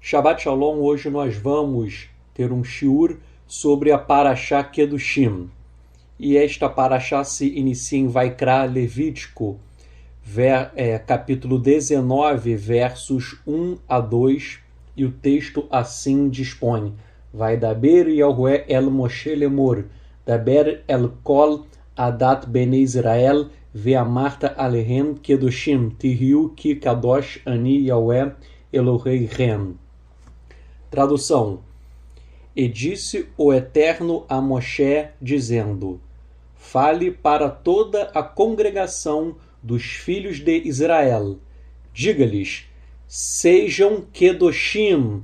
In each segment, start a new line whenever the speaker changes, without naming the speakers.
Shabbat Shalom, hoje nós vamos ter um shiur sobre a Parashá Kedushim. E esta Parashá se inicia em Vaikra Levítico, capítulo 19, versos 1 a 2, e o texto assim dispõe. Vaidaber Yahweh el Moshe lemor, daber el kol adat bnei Israel, ve'amarta alehem kedoshim, tihiu ki kadosh ani Yahweh Eloheihem. Tradução: E disse o Eterno a Moshe, dizendo: Fale para toda a congregação dos filhos de Israel. Diga-lhes: sejam Kedoshim.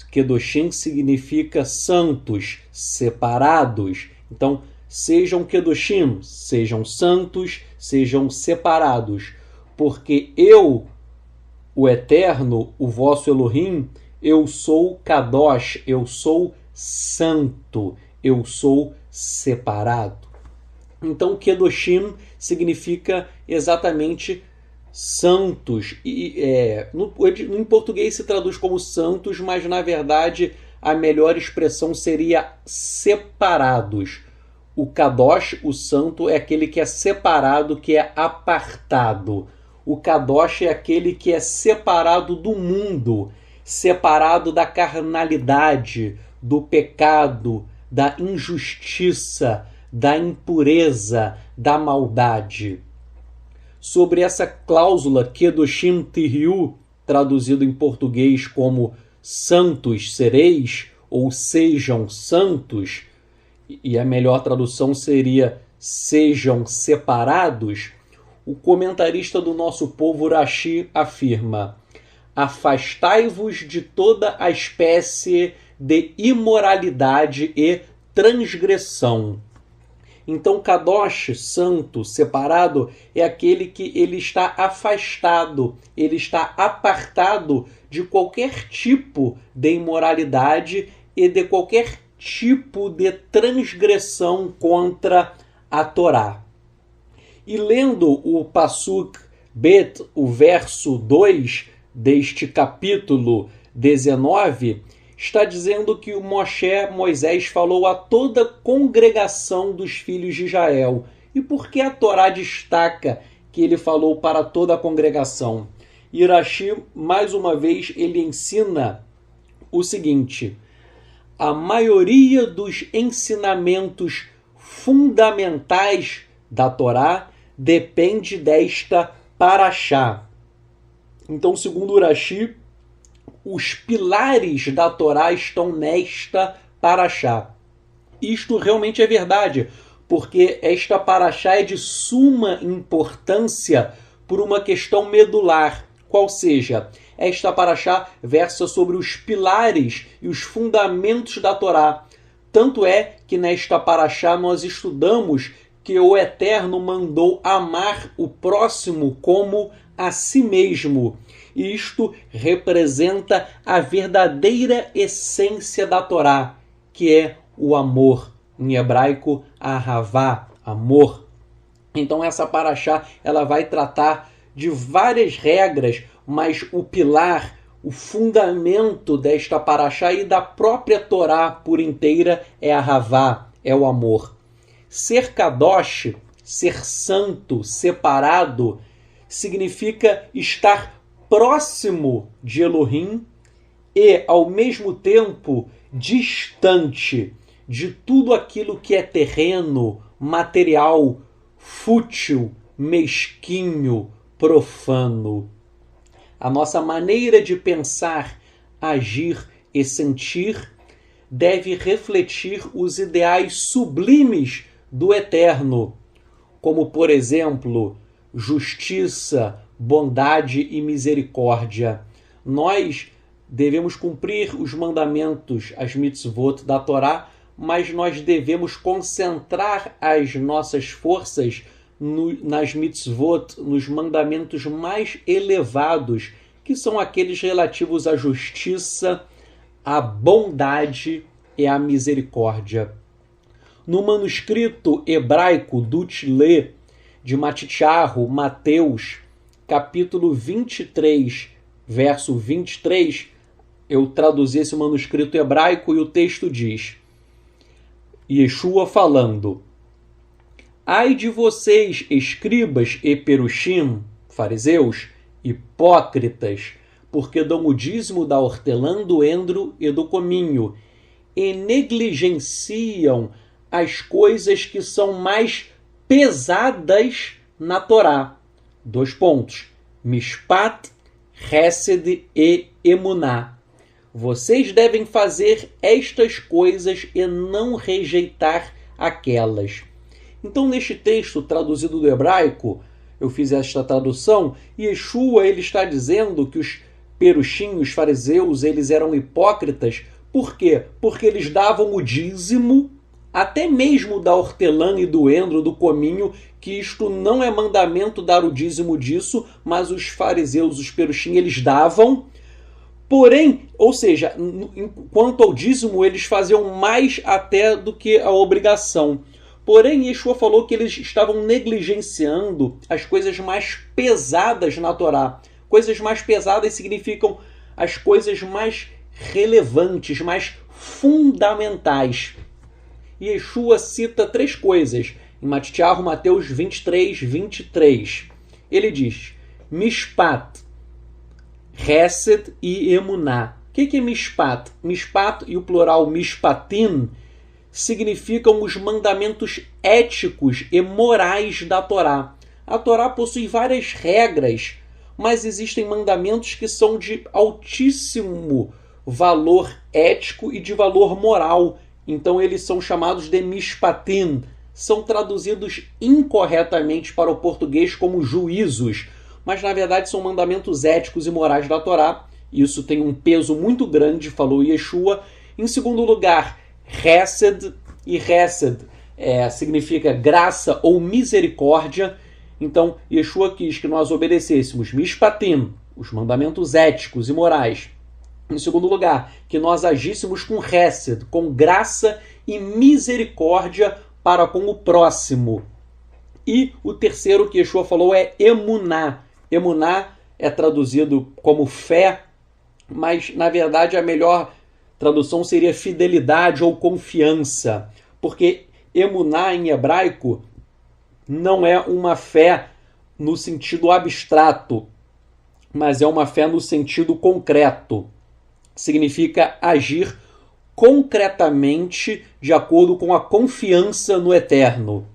Kedoshim significa santos, separados. Então, sejam Kedoshim, sejam santos, sejam separados. Porque eu, o Eterno, o vosso Elohim, eu sou Kadosh, eu sou santo, eu sou separado. Então, Kedoshim significa exatamente santos. Em português se traduz como santos, mas na verdade a melhor expressão seria separados. O Kadosh, o santo, é aquele que é separado, que é apartado. O Kadosh é aquele que é separado do mundo, separado da carnalidade, do pecado, da injustiça, da impureza, da maldade. Sobre essa cláusula Kedoshim Tihiu, traduzido em português como santos sereis, ou sejam santos, e a melhor tradução seria sejam separados, o comentarista do nosso povo Rashi afirma: afastai-vos de toda a espécie de imoralidade e transgressão. Então, Kadosh, santo, separado, é aquele que ele está afastado, ele está apartado de qualquer tipo de imoralidade e de qualquer tipo de transgressão contra a Torá. E lendo o Pasuk Bet, o verso 2 deste capítulo 19, está dizendo que o Moisés falou a toda a congregação dos filhos de Israel. E por que a Torá destaca que ele falou para toda a congregação? Rashi, mais uma vez, ele ensina o seguinte: a maioria dos ensinamentos fundamentais da Torá depende desta Parashá. Então, segundo Rashi, os pilares da Torá estão nesta Parashá. Isto realmente é verdade, porque esta Parashá é de suma importância por uma questão medular, qual seja, esta Parashá versa sobre os pilares e os fundamentos da Torá. Tanto é que nesta Parashá nós estudamos que o Eterno mandou amar o próximo como a si mesmo. Isto representa a verdadeira essência da Torá, que é o amor. Em hebraico, ahavá, amor. Então essa Parashá ela vai tratar de várias regras, mas o pilar, o fundamento desta Parashá e da própria Torá por inteira é ahavá, é o amor. Ser Kadosh, ser santo, separado, significa estar próximo de Elohim e, ao mesmo tempo, distante de tudo aquilo que é terreno, material, fútil, mesquinho, profano. A nossa maneira de pensar, agir e sentir deve refletir os ideais sublimes do Eterno, como, por exemplo, justiça, bondade e misericórdia. Nós devemos cumprir os mandamentos, as mitzvot da Torá, mas nós devemos concentrar as nossas forças nas mitzvot, nos mandamentos mais elevados, que são aqueles relativos à justiça, à bondade e à misericórdia. No manuscrito hebraico Dutch-Le, de Matityahu, Mateus, capítulo 23, verso 23, eu traduzi esse manuscrito hebraico e o texto diz: Yeshua falando: Ai de vocês, escribas e perushim, fariseus, hipócritas, porque dão o dízimo da hortelã, do endro e do cominho, e negligenciam as coisas que são mais pesadas na Torá. 2 pontos. Mishpat, Hesed e Emuná. Vocês devem fazer estas coisas e não rejeitar aquelas. Então, neste texto traduzido do hebraico, eu fiz esta tradução, Yeshua ele está dizendo que os perushim, os fariseus, eles eram hipócritas. Por quê? Porque eles davam o dízimo, até mesmo da hortelã e do endro, do cominho, que isto não é mandamento dar o dízimo disso, mas os fariseus, os perushim, eles davam. Porém, ou seja, quanto ao dízimo, eles faziam mais até do que a obrigação. Porém, Yeshua falou que eles estavam negligenciando as coisas mais pesadas na Torá. Coisas mais pesadas significam as coisas mais relevantes, mais fundamentais. Yeshua cita 3 coisas em Mateus 23, 23. Ele diz: Mishpat, Hesed e Emuná. O que é Mishpat? Mishpat e o plural Mishpatim significam os mandamentos éticos e morais da Torá. A Torá possui várias regras, mas existem mandamentos que são de altíssimo valor ético e de valor moral. Então eles são chamados de mishpatim. São traduzidos incorretamente para o português como juízos, mas na verdade são mandamentos éticos e morais da Torá. Isso tem um peso muito grande, falou Yeshua. Em segundo lugar, Hesed, e Hesed significa graça ou misericórdia. Então, Yeshua quis que nós obedecêssemos Mishpatim, os mandamentos éticos e morais. Em segundo lugar, que nós agíssemos com Hesed, com graça e misericórdia para com o próximo. E o terceiro que Yeshua falou é Emuná. Emuná é traduzido como fé, mas na verdade a melhor tradução seria fidelidade ou confiança, porque Emuná em hebraico não é uma fé no sentido abstrato, mas é uma fé no sentido concreto. Significa agir concretamente de acordo com a confiança no eterno.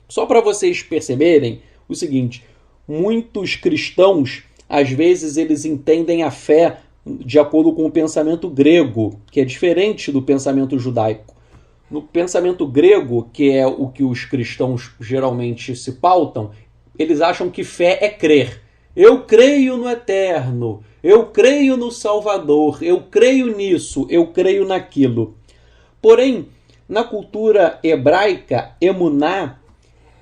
Só para vocês perceberem o seguinte, muitos cristãos, às vezes, eles entendem a fé de acordo com o pensamento grego, que é diferente do pensamento judaico. No pensamento grego, que é o que os cristãos geralmente se pautam, eles acham que fé é crer. Eu creio no eterno, eu creio no Salvador, eu creio nisso, eu creio naquilo. Porém, na cultura hebraica, emuná,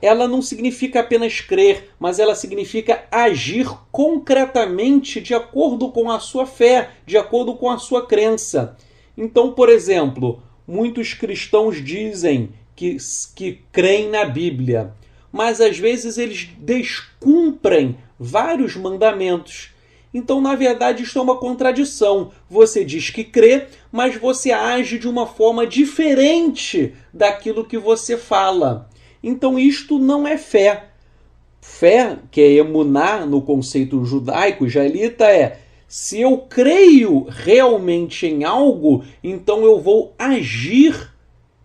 ela não significa apenas crer, mas ela significa agir concretamente de acordo com a sua fé, de acordo com a sua crença. Então, por exemplo, muitos cristãos dizem que creem na Bíblia, mas às vezes eles descumprem vários mandamentos. Então, na verdade, isso é uma contradição. Você diz que crê, mas você age de uma forma diferente daquilo que você fala. Então, isto não é fé. Fé, que é emuná no conceito judaico, israelita, é se eu creio realmente em algo, então eu vou agir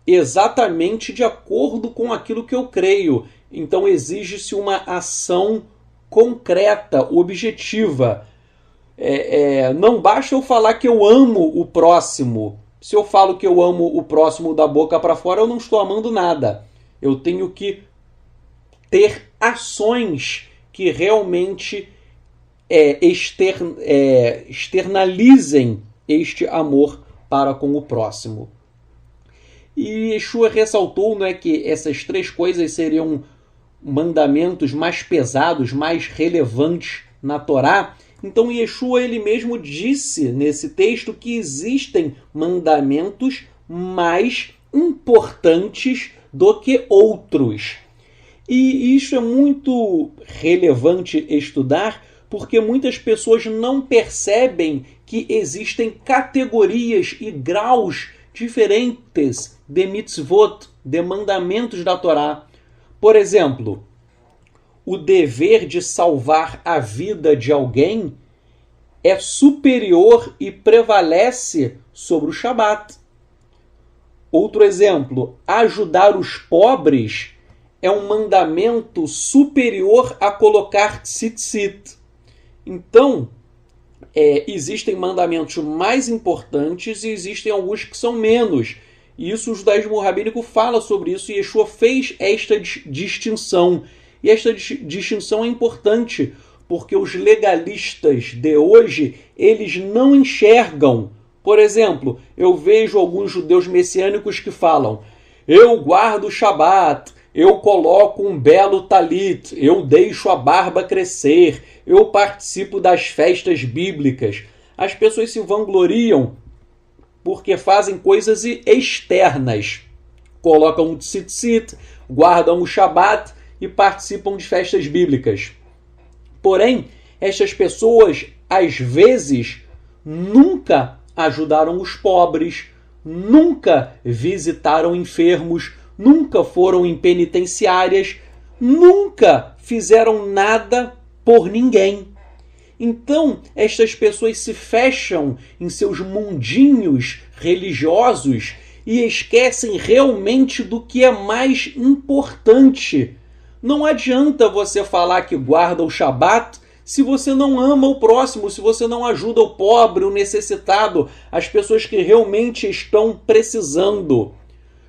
exatamente de acordo com aquilo que eu creio. Então, exige-se uma ação concreta, objetiva. Não basta eu falar que eu amo o próximo. Se eu falo que eu amo o próximo da boca para fora, eu não estou amando nada. Eu tenho que ter ações que realmente externalizem este amor para com o próximo. E Yeshua ressaltou, né, que essas 3 coisas seriam mandamentos mais pesados, mais relevantes na Torá. Então Yeshua ele mesmo disse nesse texto que existem mandamentos mais importantes do que outros. E isso é muito relevante estudar, porque muitas pessoas não percebem que existem categorias e graus diferentes de mitzvot, de mandamentos da Torá. Por exemplo, o dever de salvar a vida de alguém é superior e prevalece sobre o Shabat. Outro exemplo, ajudar os pobres é um mandamento superior a colocar tzitzit. Então, existem mandamentos mais importantes e existem alguns que são menos. E isso o judaísmo rabínico fala sobre isso, e Yeshua fez esta distinção. E esta distinção é importante, porque os legalistas de hoje, eles não enxergam. Por exemplo, eu vejo alguns judeus messiânicos que falam: eu guardo o Shabat, eu coloco um belo talit, eu deixo a barba crescer, eu participo das festas bíblicas. As pessoas se vangloriam porque fazem coisas externas. Colocam o tzitzit, guardam o Shabat e participam de festas bíblicas. Porém, estas pessoas, às vezes, nunca ajudaram os pobres, nunca visitaram enfermos, nunca foram em penitenciárias, nunca fizeram nada por ninguém. Então, estas pessoas se fecham em seus mundinhos religiosos e esquecem realmente do que é mais importante. Não adianta você falar que guarda o Shabat se você não ama o próximo, se você não ajuda o pobre, o necessitado, as pessoas que realmente estão precisando.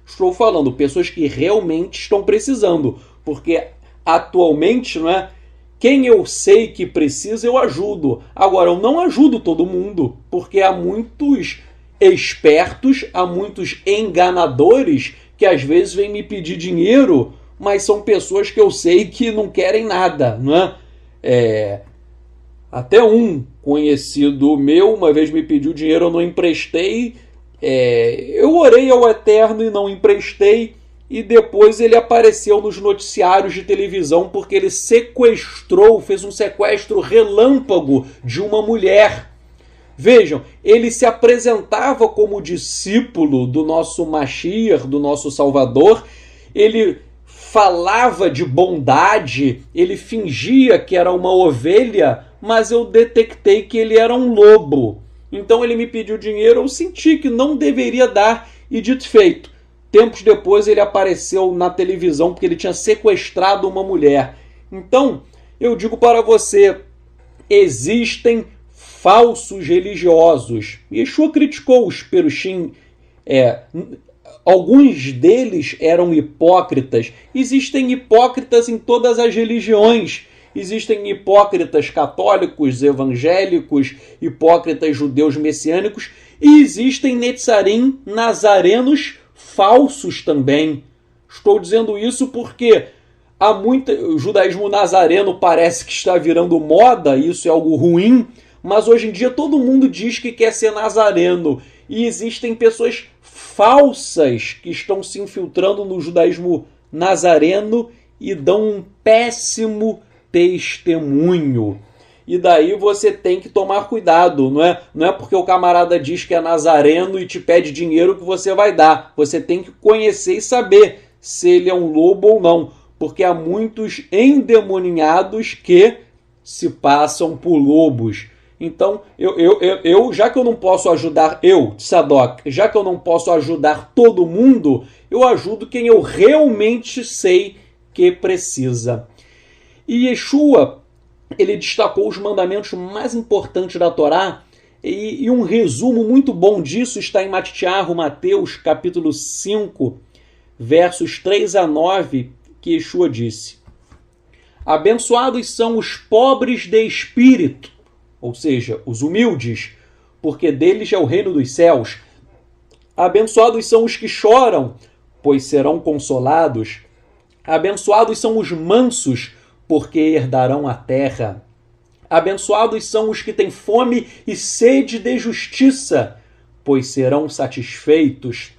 Estou falando pessoas que realmente estão precisando, porque atualmente, não é? Quem eu sei que precisa, eu ajudo. Agora, eu não ajudo todo mundo, porque há muitos espertos, há muitos enganadores que às vezes vêm me pedir dinheiro, mas são pessoas que eu sei que não querem nada, não é? Até um conhecido meu uma vez me pediu dinheiro, eu não emprestei. Eu orei ao Eterno e não emprestei, e depois ele apareceu nos noticiários de televisão porque ele fez um sequestro relâmpago de uma mulher. Vejam, ele se apresentava como discípulo do nosso Mashiach, do nosso Salvador, ele falava de bondade, ele fingia que era uma ovelha, mas eu detectei que ele era um lobo. Então ele me pediu dinheiro, eu senti que não deveria dar, e dito e feito. Tempos depois ele apareceu na televisão porque ele tinha sequestrado uma mulher. Então, eu digo para você, existem falsos religiosos. Yeshua criticou os perushim. Alguns deles eram hipócritas. Existem hipócritas em todas as religiões. Existem hipócritas católicos, evangélicos, hipócritas judeus messiânicos, e existem netzarim, nazarenos falsos também. Estou dizendo isso porque o judaísmo nazareno parece que está virando moda, isso é algo ruim, mas hoje em dia todo mundo diz que quer ser nazareno, e existem pessoas falsas que estão se infiltrando no judaísmo nazareno e dão um péssimo testemunho. E daí você tem que tomar cuidado, não é porque o camarada diz que é nazareno e te pede dinheiro que você vai dar. Você tem que conhecer e saber se ele é um lobo ou não, porque há muitos endemoninhados que se passam por lobos. Então, já que eu não posso ajudar, Tzadok, já que eu não posso ajudar todo mundo, eu ajudo quem eu realmente sei que precisa. E Yeshua, ele destacou os mandamentos mais importantes da Torá, e um resumo muito bom disso está em Mateus, capítulo 5, versos 3 a 9, que Yeshua disse: abençoados são os pobres de espírito, ou seja, os humildes, porque deles é o reino dos céus. Abençoados são os que choram, pois serão consolados. Abençoados são os mansos, porque herdarão a terra. Abençoados são os que têm fome e sede de justiça, pois serão satisfeitos.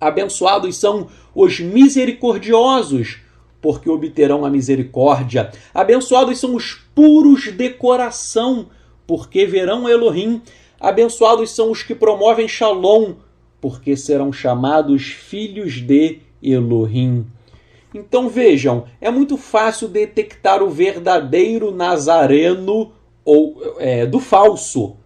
Abençoados são os misericordiosos, porque obterão a misericórdia. Abençoados são os puros de coração, porque verão Elohim. Abençoados são os que promovem Shalom, porque serão chamados filhos de Elohim. Então vejam, é muito fácil detectar o verdadeiro nazareno ou do falso.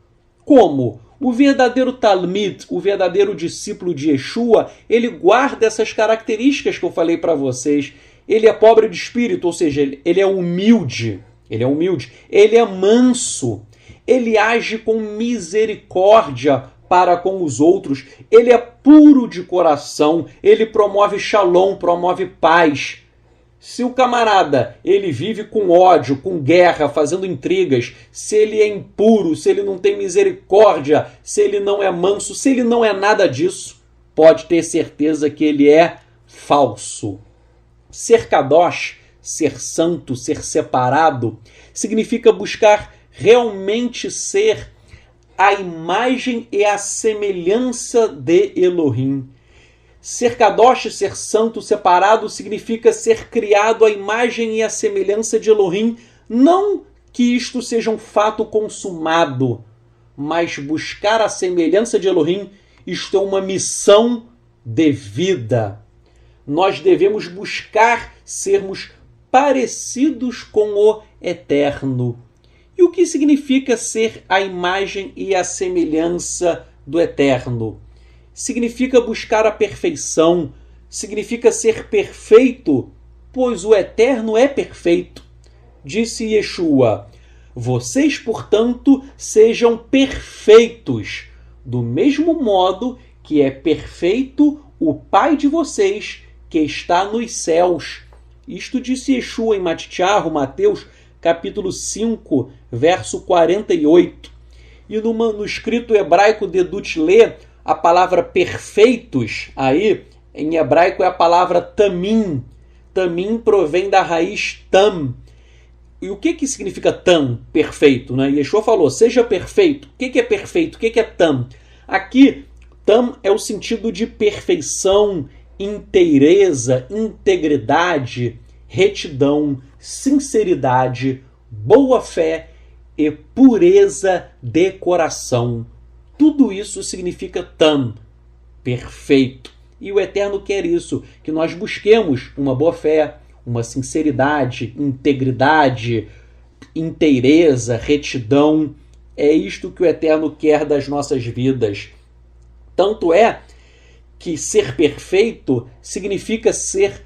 Como? O verdadeiro Talmid, o verdadeiro discípulo de Yeshua, ele guarda essas características que eu falei para vocês. Ele é pobre de espírito, ou seja, ele é humilde. Ele é manso. Ele age com misericórdia para com os outros. Ele é puro de coração. Ele promove shalom, promove paz. Se o camarada ele vive com ódio, com guerra, fazendo intrigas, se ele é impuro, se ele não tem misericórdia, se ele não é manso, se ele não é nada disso, pode ter certeza que ele é falso. Ser kadosh, ser santo, ser separado, significa buscar realmente ser a imagem e a semelhança de Elohim. Ser kadosh, ser santo, separado, significa ser criado à imagem e à semelhança de Elohim. Não que isto seja um fato consumado, mas buscar a semelhança de Elohim, isto é uma missão de vida. Nós devemos buscar sermos parecidos com o Eterno. E o que significa ser a imagem e a semelhança do Eterno? Significa buscar a perfeição, significa ser perfeito, pois o Eterno é perfeito. Disse Yeshua: vocês, portanto, sejam perfeitos, do mesmo modo que é perfeito o Pai de vocês, que está nos céus. Isto disse Yeshua em Mateus, capítulo 5, verso 48. E no escrito hebraico de Dutlé, a palavra perfeitos, aí, em hebraico é a palavra tamim. Tamim provém da raiz tam. E o que significa tam, perfeito? Né? Yeshua falou, seja perfeito. O que é perfeito? O que é tam? Aqui, tam é o sentido de perfeição, inteireza, integridade, retidão, sinceridade, boa fé e pureza de coração. Tudo isso significa tam, perfeito. E o Eterno quer isso, que nós busquemos uma boa fé, uma sinceridade, integridade, inteireza, retidão. É isto que o Eterno quer das nossas vidas. Tanto é que ser perfeito significa ser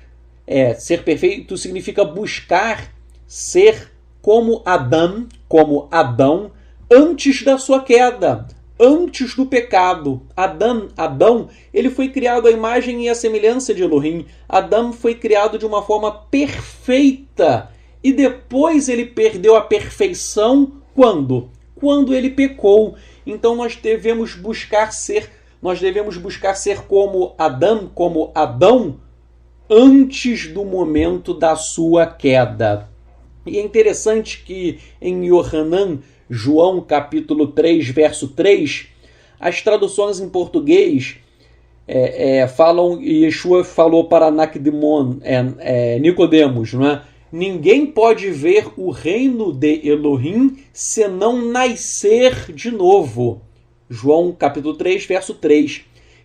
perfeito significa buscar ser como Adão, antes da sua queda, antes do pecado. Adão, ele foi criado à imagem e à semelhança de Elohim. Adão foi criado de uma forma perfeita e depois ele perdeu a perfeição quando? Quando ele pecou. Então nós devemos buscar ser como Adão, antes do momento da sua queda. E é interessante que em Yohanan, João capítulo 3, verso 3, as traduções em português falam, e Yeshua falou para Nicodemos, não é? Ninguém pode ver o reino de Elohim senão nascer de novo. João capítulo 3, verso 3.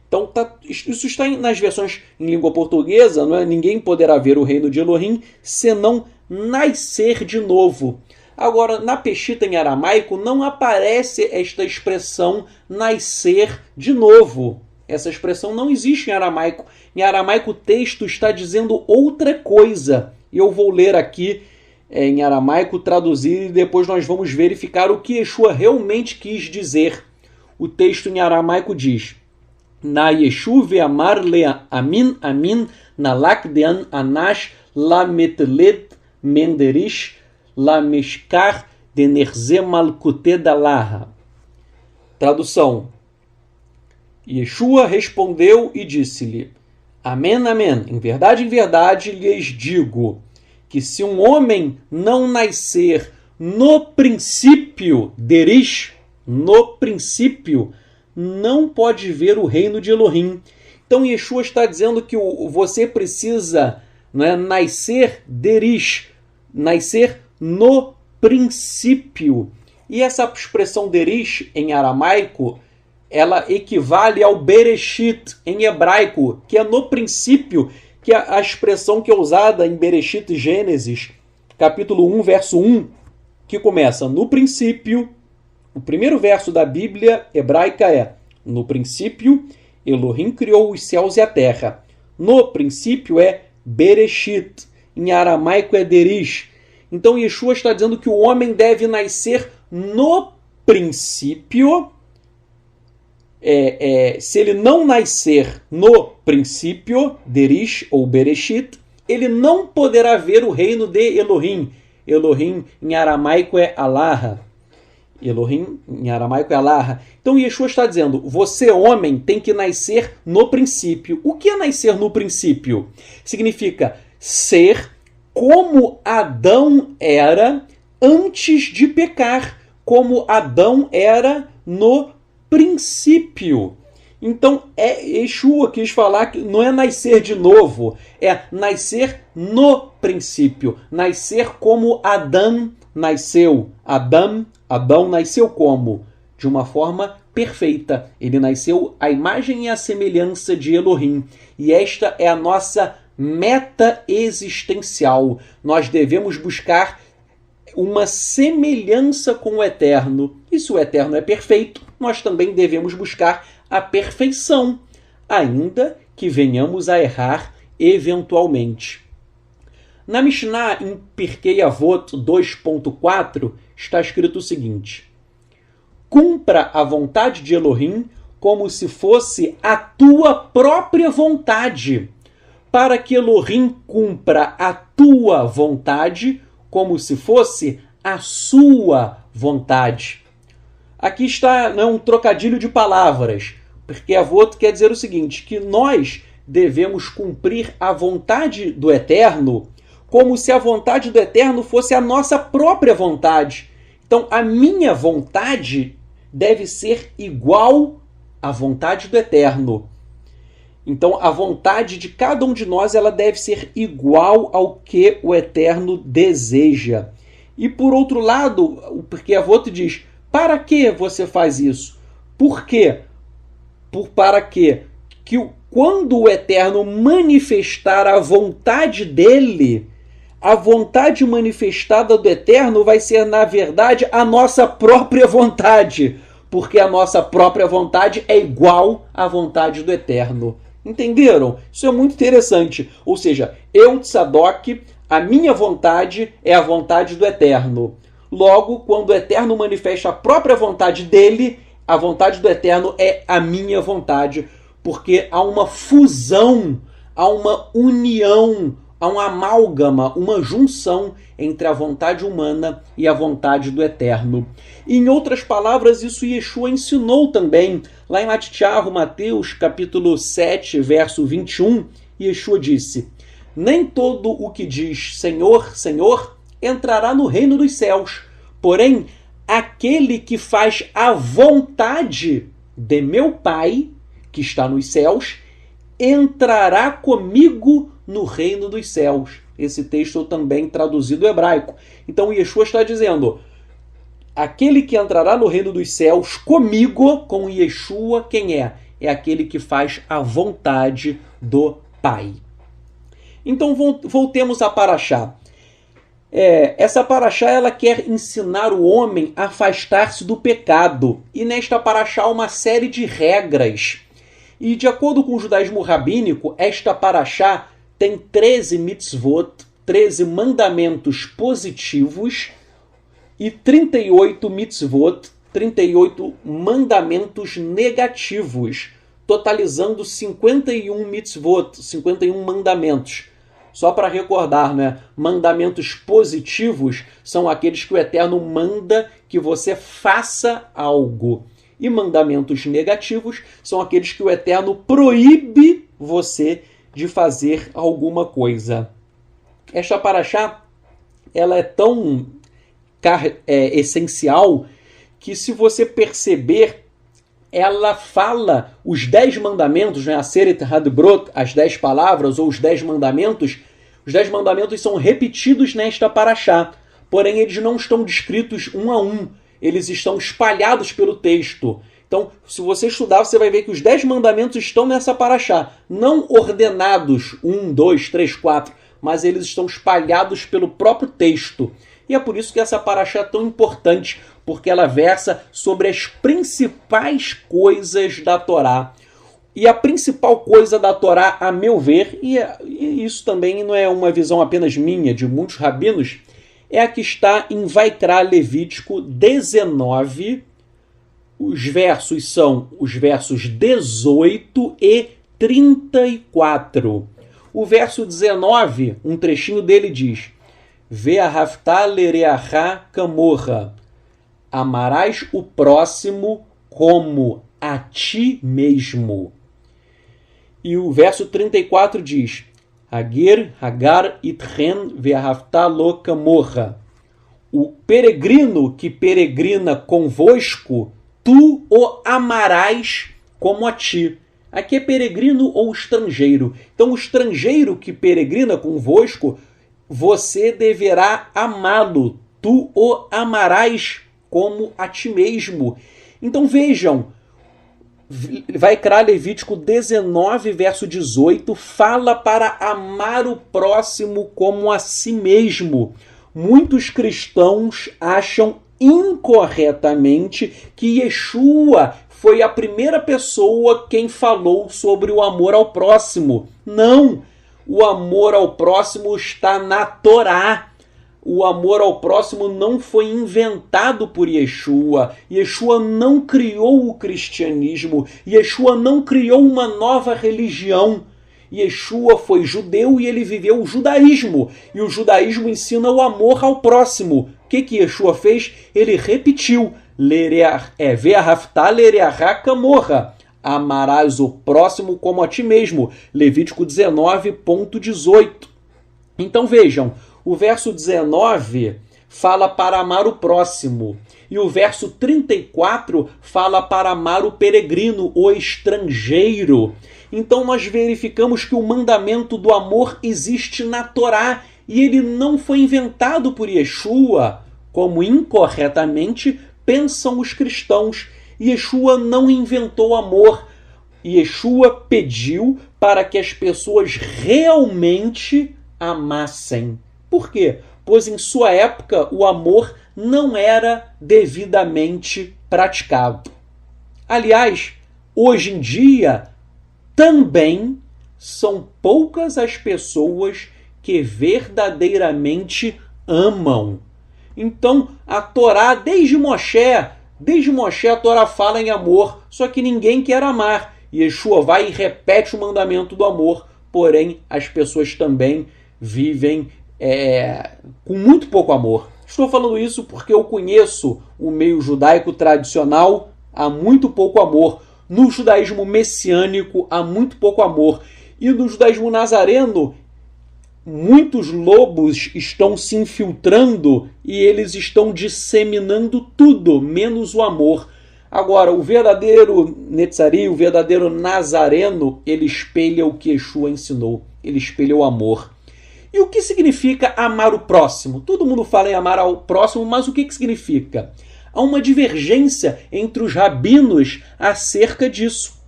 Então, isso está nas versões em língua portuguesa, não é? Ninguém poderá ver o reino de Elohim senão nascer de novo. Agora, na Peshita em aramaico, não aparece esta expressão nascer de novo. Essa expressão não existe em aramaico. Em aramaico, o texto está dizendo outra coisa. E eu vou ler aqui em aramaico, traduzir, e depois nós vamos verificar o que Yeshua realmente quis dizer. O texto em aramaico diz: Na Yeshu ve'amar le amin amin nalak dean anash la metlet menderish la meshkar de nerze malkute dalaha. Tradução: Yeshua respondeu e disse-lhe: Amém, amém. Em verdade, lhes digo que se um homem não nascer no princípio, derish, no princípio, não pode ver o reino de Elohim. Então Yeshua está dizendo que você precisa, nascer derish, nascer no princípio. E essa expressão derish, em aramaico, ela equivale ao Bereshit, em hebraico, que é no princípio, que é a expressão que é usada em Bereshit Gênesis, capítulo 1, verso 1, que começa no princípio. O primeiro verso da Bíblia hebraica é: no princípio, Elohim criou os céus e a terra. No princípio é Bereshit, em aramaico é derish. Então Yeshua está dizendo que o homem deve nascer no princípio. Se ele não nascer no princípio, derish ou Bereshit, ele não poderá ver o reino de Elohim. Elohim em aramaico é Allah. Elohim em aramaico é Allah. Então Yeshua está dizendo, você homem tem que nascer no princípio. O que é nascer no princípio? Significa ser como Adão era antes de pecar, como Adão era no princípio. Então, Yeshua quis falar que não é nascer de novo, é nascer no princípio, nascer como Adão nasceu. Adão nasceu como? De uma forma perfeita. Ele nasceu à imagem e à semelhança de Elohim. E esta é a nossa meta existencial. Nós devemos buscar uma semelhança com o Eterno. E se o Eterno é perfeito, nós também devemos buscar a perfeição, ainda que venhamos a errar eventualmente. Na Mishnah, em Pirkei Avot 2.4, está escrito o seguinte: cumpra a vontade de Elohim como se fosse a tua própria vontade, para que Elohim cumpra a tua vontade como se fosse a sua vontade. Aqui está um trocadilho de palavras, porque Avot quer dizer o seguinte, que nós devemos cumprir a vontade do Eterno como se a vontade do Eterno fosse a nossa própria vontade. Então, a minha vontade deve ser igual à vontade do Eterno. Então, a vontade de cada um de nós ela deve ser igual ao que o Eterno deseja. E, por outro lado, porque Avot diz, para que você faz isso? Por quê? Para quê? Que quando o Eterno manifestar a vontade dele, a vontade manifestada do Eterno vai ser, na verdade, a nossa própria vontade, porque a nossa própria vontade é igual à vontade do Eterno. Entenderam? Isso é muito interessante. Ou seja, eu, Tzadok, a minha vontade é a vontade do Eterno. Logo, quando o Eterno manifesta a própria vontade dele, a vontade do Eterno é a minha vontade, porque há uma fusão, há uma união, há um amálgama, uma junção entre a vontade humana e a vontade do Eterno. E, em outras palavras, isso Yeshua ensinou também. Lá em Matitiahu, Mateus, capítulo 7, verso 21, Yeshua disse, nem todo o que diz Senhor, Senhor, entrará no reino dos céus, porém, aquele que faz a vontade de meu Pai, que está nos céus, entrará comigo no reino dos céus. Esse texto também traduzido hebraico. Então, Yeshua está dizendo, aquele que entrará no reino dos céus comigo, com Yeshua, quem é? É aquele que faz a vontade do Pai. Então, voltemos a Parashá. Essa Parashá ela quer ensinar o homem a afastar-se do pecado. E nesta Parashá uma série de regras. E de acordo com o judaísmo rabínico, esta Parashá tem 13 mitzvot, 13 mandamentos positivos e 38 mitzvot, 38 mandamentos negativos, totalizando 51 mitzvot, 51 mandamentos. Só para recordar, né? Mandamentos positivos são aqueles que o Eterno manda que você faça algo. E mandamentos negativos são aqueles que o Eterno proíbe você de fazer alguma coisa. Esta Parashá, ela é tão essencial que, se você perceber, ela fala os 10 mandamentos, né? Aseret Hadbrot, as 10 palavras ou os 10 mandamentos. Os 10 mandamentos são repetidos nesta Parashá, porém eles não estão descritos um a um. Eles estão espalhados pelo texto. Então, se você estudar, você vai ver que os 10 mandamentos estão nessa paraxá. Não ordenados, 1, 2, 3, 4, mas eles estão espalhados pelo próprio texto. E é por isso que essa paraxá é tão importante, porque ela versa sobre as principais coisas da Torá. E a principal coisa da Torá, a meu ver, e isso também não é uma visão apenas minha, de muitos rabinos, é a que está em Vaikra, Levítico 19. Os versos são os versos 18 e 34. O verso 19, um trechinho dele diz: Ve'ahavta lereacha kamorra. Amarás o próximo como a ti mesmo. E o verso 34 diz: Hagar itchen ve'ahavta lo kamorra. O peregrino que peregrina convosco, tu o amarás como a ti. Aqui é peregrino ou estrangeiro. Então, o estrangeiro que peregrina convosco, você deverá amá-lo. Tu o amarás como a ti mesmo. Então, vejam, Vaikra, Levítico 19, verso 18, fala para amar o próximo como a si mesmo. Muitos cristãos acham incorretamente que Yeshua foi a primeira pessoa quem falou sobre o amor ao próximo. Não! O amor ao próximo está na Torá. O amor ao próximo não foi inventado por Yeshua. Yeshua não criou o cristianismo. Yeshua não criou uma nova religião. Yeshua foi judeu e ele viveu o judaísmo. E o judaísmo ensina o amor ao próximo. O que Yeshua fez? Ele repetiu: Ve'ahavta lereacha kamorra. Amarás o próximo como a ti mesmo. Levítico 19.18. Então vejam, o verso 19 fala para amar o próximo. E o verso 34 fala para amar o peregrino, o estrangeiro. Então nós verificamos que o mandamento do amor existe na Torá e ele não foi inventado por Yeshua, como incorretamente pensam os cristãos. Yeshua não inventou amor. Yeshua pediu para que as pessoas realmente amassem. Por quê? Pois em sua época o amor não era devidamente praticado. Aliás, hoje em dia também são poucas as pessoas que verdadeiramente amam. Então, a Torá, desde Moshe a Torá fala em amor, só que ninguém quer amar. Yeshua vai e repete o mandamento do amor, porém as pessoas também vivem com muito pouco amor. Estou falando isso porque eu conheço o meio judaico tradicional, há muito pouco amor. No judaísmo messiânico, há muito pouco amor. E no judaísmo nazareno, muitos lobos estão se infiltrando e eles estão disseminando tudo, menos o amor. Agora, o verdadeiro Netzari, o verdadeiro nazareno, ele espelha o que Yeshua ensinou. Ele espelha o amor. E o que significa amar o próximo? Todo mundo fala em amar ao próximo, mas o que significa? Há uma divergência entre os rabinos acerca disso.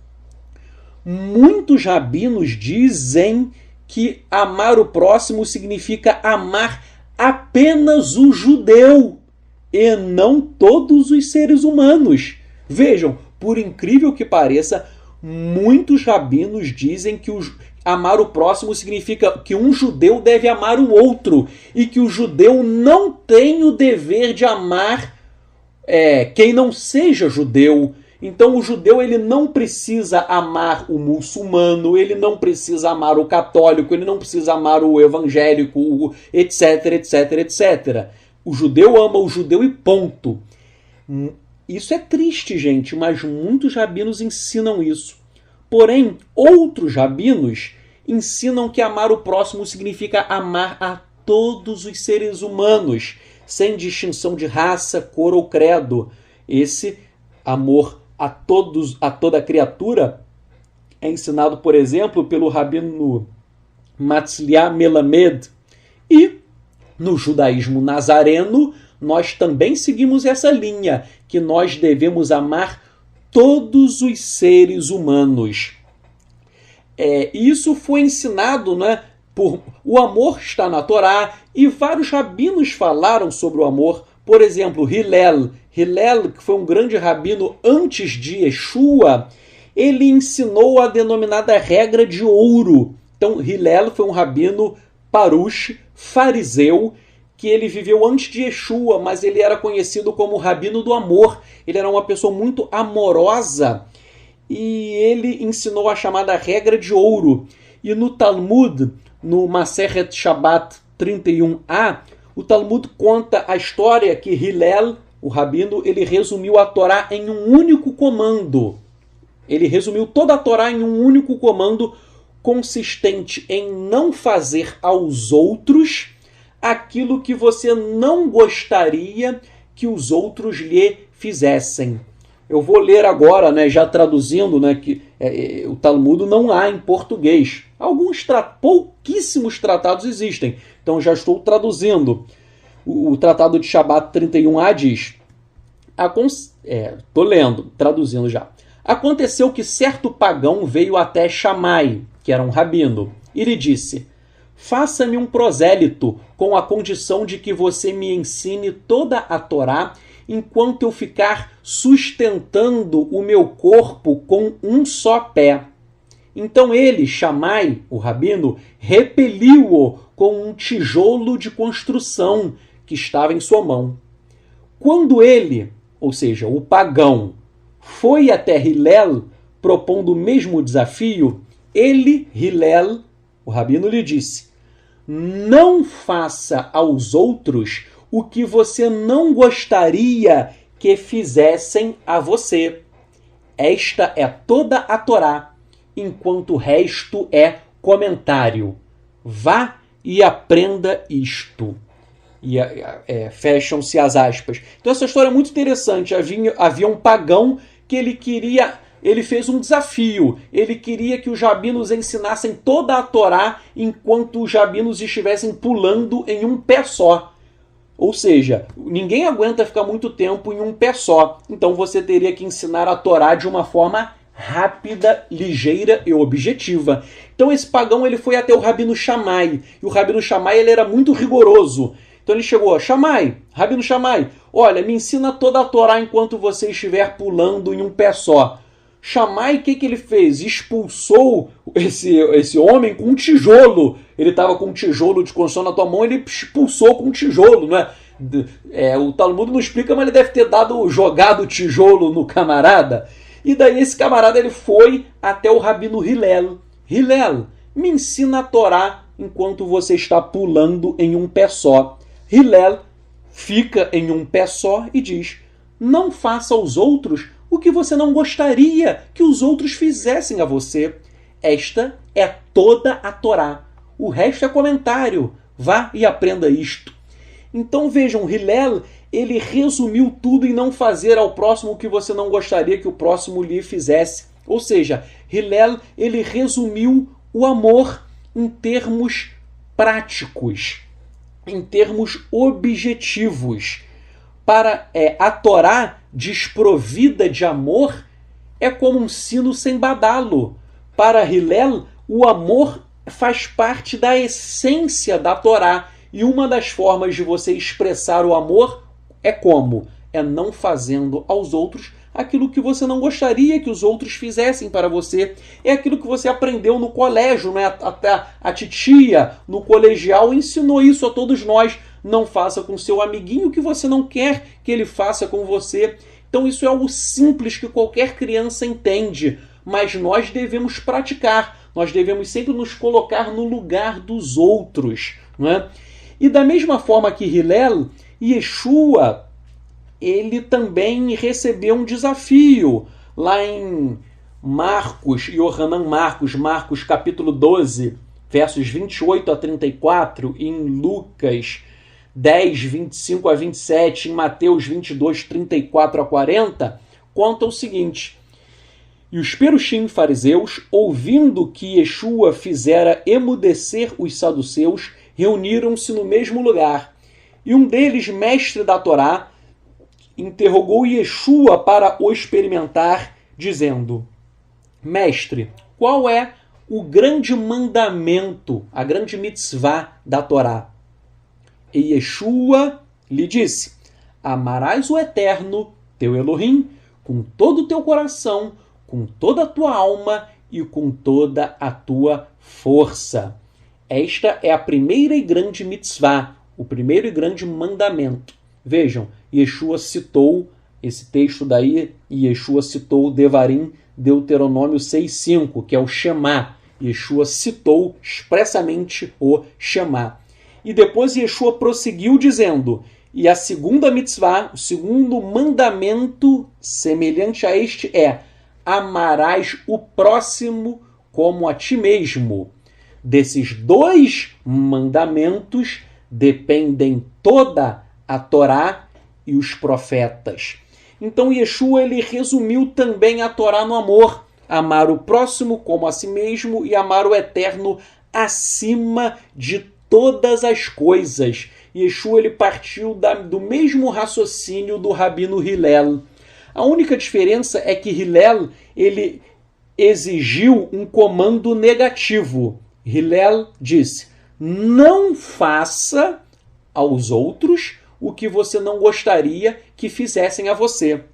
Muitos rabinos dizem que amar o próximo significa amar apenas o judeu e não todos os seres humanos. Vejam, por incrível que pareça, muitos rabinos dizem que amar o próximo significa que um judeu deve amar o outro e que o judeu não tem o dever de amar quem não seja judeu. Então o judeu ele não precisa amar o muçulmano, ele não precisa amar o católico, ele não precisa amar o evangélico, etc, etc, etc. O judeu ama o judeu e ponto. Isso é triste, gente, mas muitos rabinos ensinam isso. Porém, outros rabinos ensinam que amar o próximo significa amar a todos os seres humanos, sem distinção de raça, cor ou credo. Esse amor a toda criatura é ensinado, por exemplo, pelo rabino Matzliah Melamed. E no judaísmo nazareno, nós também seguimos essa linha, que nós devemos amar todos os seres humanos. Isso foi ensinado, né? O amor está na Torá, e vários rabinos falaram sobre o amor. Por exemplo, Hillel, que foi um grande rabino antes de Yeshua, ele ensinou a denominada regra de ouro. Então, Hillel foi um rabino parush, fariseu, que ele viveu antes de Yeshua, mas ele era conhecido como rabino do amor. Ele era uma pessoa muito amorosa e ele ensinou a chamada regra de ouro. E no Talmud, no Masechet Shabbat 31a, o Talmud conta a história que Hillel, o rabino, ele resumiu a Torá em um único comando. Ele resumiu toda a Torá em um único comando, consistente em não fazer aos outros aquilo que você não gostaria que os outros lhe fizessem. Eu vou ler agora, né, já traduzindo, né, que o Talmud não há em português. Pouquíssimos tratados existem, então já estou traduzindo. O Tratado de Shabbat 31a diz, estou lendo, traduzindo já. Aconteceu que certo pagão veio até Shammai, que era um rabino, e lhe disse, faça-me um prosélito com a condição de que você me ensine toda a Torá enquanto eu ficar sustentando o meu corpo com um só pé. Então ele, Shammai, o rabino, repeliu-o com um tijolo de construção que estava em sua mão. Quando ele, ou seja, o pagão, foi até Hillel propondo o mesmo desafio, ele, Hillel, o rabino, lhe disse, não faça aos outros o que você não gostaria que fizessem a você. Esta é toda a Torá, enquanto o resto é comentário. Vá e aprenda isto. E fecham-se as aspas. Então essa história é muito interessante. Havia um pagão que ele fez um desafio. Ele queria que os rabinos ensinassem toda a Torá enquanto os rabinos estivessem pulando em um pé só. Ou seja, ninguém aguenta ficar muito tempo em um pé só. Então você teria que ensinar a Torá de uma forma rápida, ligeira e objetiva. Então esse pagão ele foi até o rabino Shammai. E o rabino Shammai ele era muito rigoroso. Então ele chegou, rabino Shammai, olha, me ensina toda a Torá enquanto você estiver pulando em um pé só. Shammai, o que ele fez? Expulsou esse homem com um tijolo. Ele estava com um tijolo de construção na tua mão, ele expulsou com um tijolo, né? O Talmud não explica, mas ele deve ter jogado o tijolo no camarada. E daí esse camarada ele foi até o rabino Hillel. Hillel, me ensina a Torá enquanto você está pulando em um pé só. Hillel fica em um pé só e diz, não faça aos outros o que você não gostaria que os outros fizessem a você. Esta é toda a Torá. O resto é comentário. Vá e aprenda isto. Então vejam, Hillel, ele resumiu tudo em não fazer ao próximo o que você não gostaria que o próximo lhe fizesse. Ou seja, Hillel, ele resumiu o amor em termos práticos, em termos objetivos. Para a Torá desprovida de amor é como um sino sem badalo. Para Hillel, o amor faz parte da essência da Torá. E uma das formas de você expressar o amor é como? É não fazendo aos outros aquilo que você não gostaria que os outros fizessem para você. É aquilo que você aprendeu no colégio, né? Até a titia no colegial ensinou isso a todos nós. Não faça com seu amiguinho o que você não quer que ele faça com você. Então isso é algo simples que qualquer criança entende, mas nós devemos praticar. Nós devemos sempre nos colocar no lugar dos outros, não é? E da mesma forma que Hillel, Yeshua, ele também recebeu um desafio. Lá em Marcos, Yohanan Marcos capítulo 12, versos 28 a 34, e em Lucas 10, 25 a 27, em Mateus 22, 34 a 40, conta o seguinte: E os perushim fariseus, ouvindo que Yeshua fizera emudecer os saduceus, reuniram-se no mesmo lugar. E um deles, mestre da Torá, interrogou Yeshua para o experimentar, dizendo: Mestre, qual é o grande mandamento, a grande mitzvah da Torá? E Yeshua lhe disse: Amarás o Eterno, teu Elohim, com todo o teu coração, com toda a tua alma e com toda a tua força. Esta é a primeira e grande mitzvah, o primeiro e grande mandamento. Vejam, Yeshua citou esse texto daí, e Yeshua citou Devarim, Deuteronômio 6,5, que é o Shema. Yeshua citou expressamente o Shema. E depois Yeshua prosseguiu dizendo: e a segunda mitzvah, o segundo mandamento semelhante a este é: amarás o próximo como a ti mesmo. Desses dois mandamentos dependem toda a Torá e os profetas. Então Yeshua ele resumiu também a Torá no amor: amar o próximo como a si mesmo e amar o Eterno acima de todas as coisas. Yeshua ele partiu do mesmo raciocínio do Rabino Hillel. A única diferença é que Hillel ele exigiu um comando negativo. Hillel disse: não faça aos outros o que você não gostaria que fizessem a você.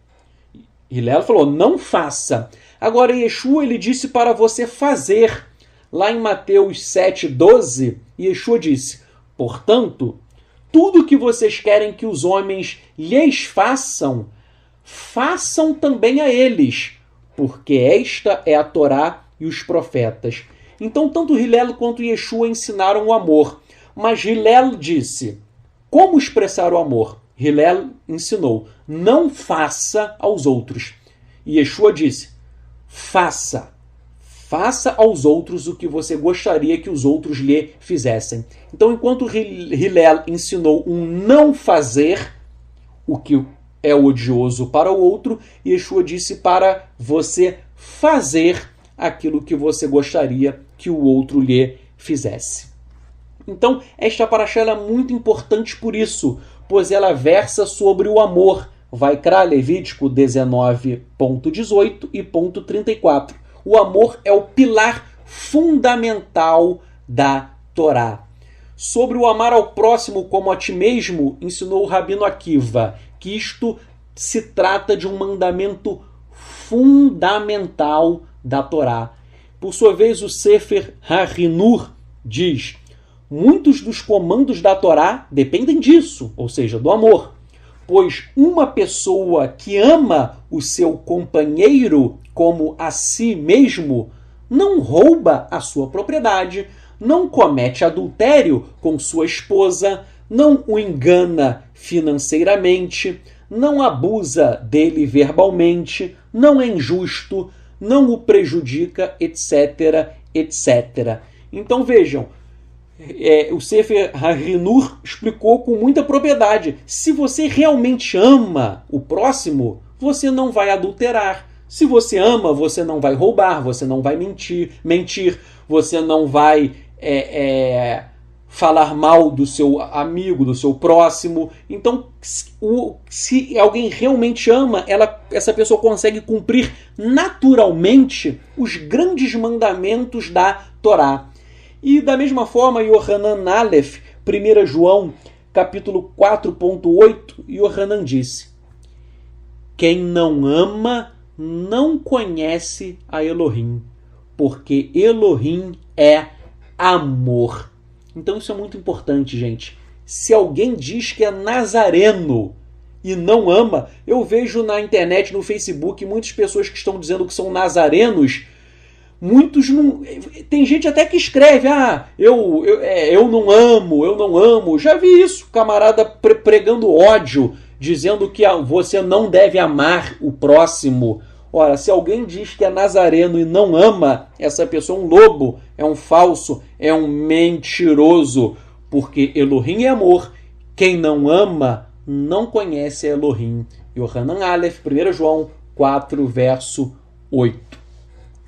Hillel falou: não faça. Agora Yeshua ele disse para você fazer. Lá em Mateus 7,12, Yeshua disse: portanto, tudo que vocês querem que os homens lhes façam, façam também a eles, porque esta é a Torá e os profetas. Então, tanto Hillel quanto Yeshua ensinaram o amor. Mas Hillel disse: como expressar o amor? Hillel ensinou: não faça aos outros. E Yeshua disse: faça. Faça aos outros o que você gostaria que os outros lhe fizessem. Então, enquanto Hillel ensinou um não fazer, o que é odioso para o outro, Yeshua disse para você fazer aquilo que você gostaria que o outro lhe fizesse. Então, esta paraxá é muito importante por isso, pois ela versa sobre o amor. Vaikra, Levítico 19.18 e ponto 34. O amor é o pilar fundamental da Torá. Sobre o amar ao próximo como a ti mesmo, ensinou o Rabino Akiva que isto se trata de um mandamento fundamental da Torá. Por sua vez, o Sefer HaHinur diz: muitos dos comandos da Torá dependem disso, ou seja, do amor. Pois uma pessoa que ama o seu companheiro como a si mesmo não rouba a sua propriedade, não comete adultério com sua esposa, não o engana financeiramente, não abusa dele verbalmente, não é injusto, não o prejudica, etc, etc. Então vejam, o Sefer HaHinur explicou com muita propriedade: se você realmente ama o próximo, você não vai adulterar. Se você ama, você não vai roubar, você não vai mentir, você não vai falar mal do seu amigo, do seu próximo. Então, se alguém realmente ama, essa pessoa consegue cumprir naturalmente os grandes mandamentos da Torá. E da mesma forma, Yohanan Aleph, 1 João, capítulo 4.8, Yohanan disse: quem não ama não conhece a Elohim, porque Elohim é amor. Então isso é muito importante, gente. Se alguém diz que é nazareno e não ama, eu vejo na internet, no Facebook, muitas pessoas que estão dizendo que são nazarenos. Muitos não. Tem gente até que escreve: eu não amo. Já vi isso, camarada pregando ódio, dizendo que você não deve amar o próximo. Ora, se alguém diz que é nazareno e não ama, essa pessoa é um lobo, é um falso, é um mentiroso, porque Elohim é amor. Quem não ama não conhece a Elohim. Yohanan Aleph, 1 João 4, verso 8.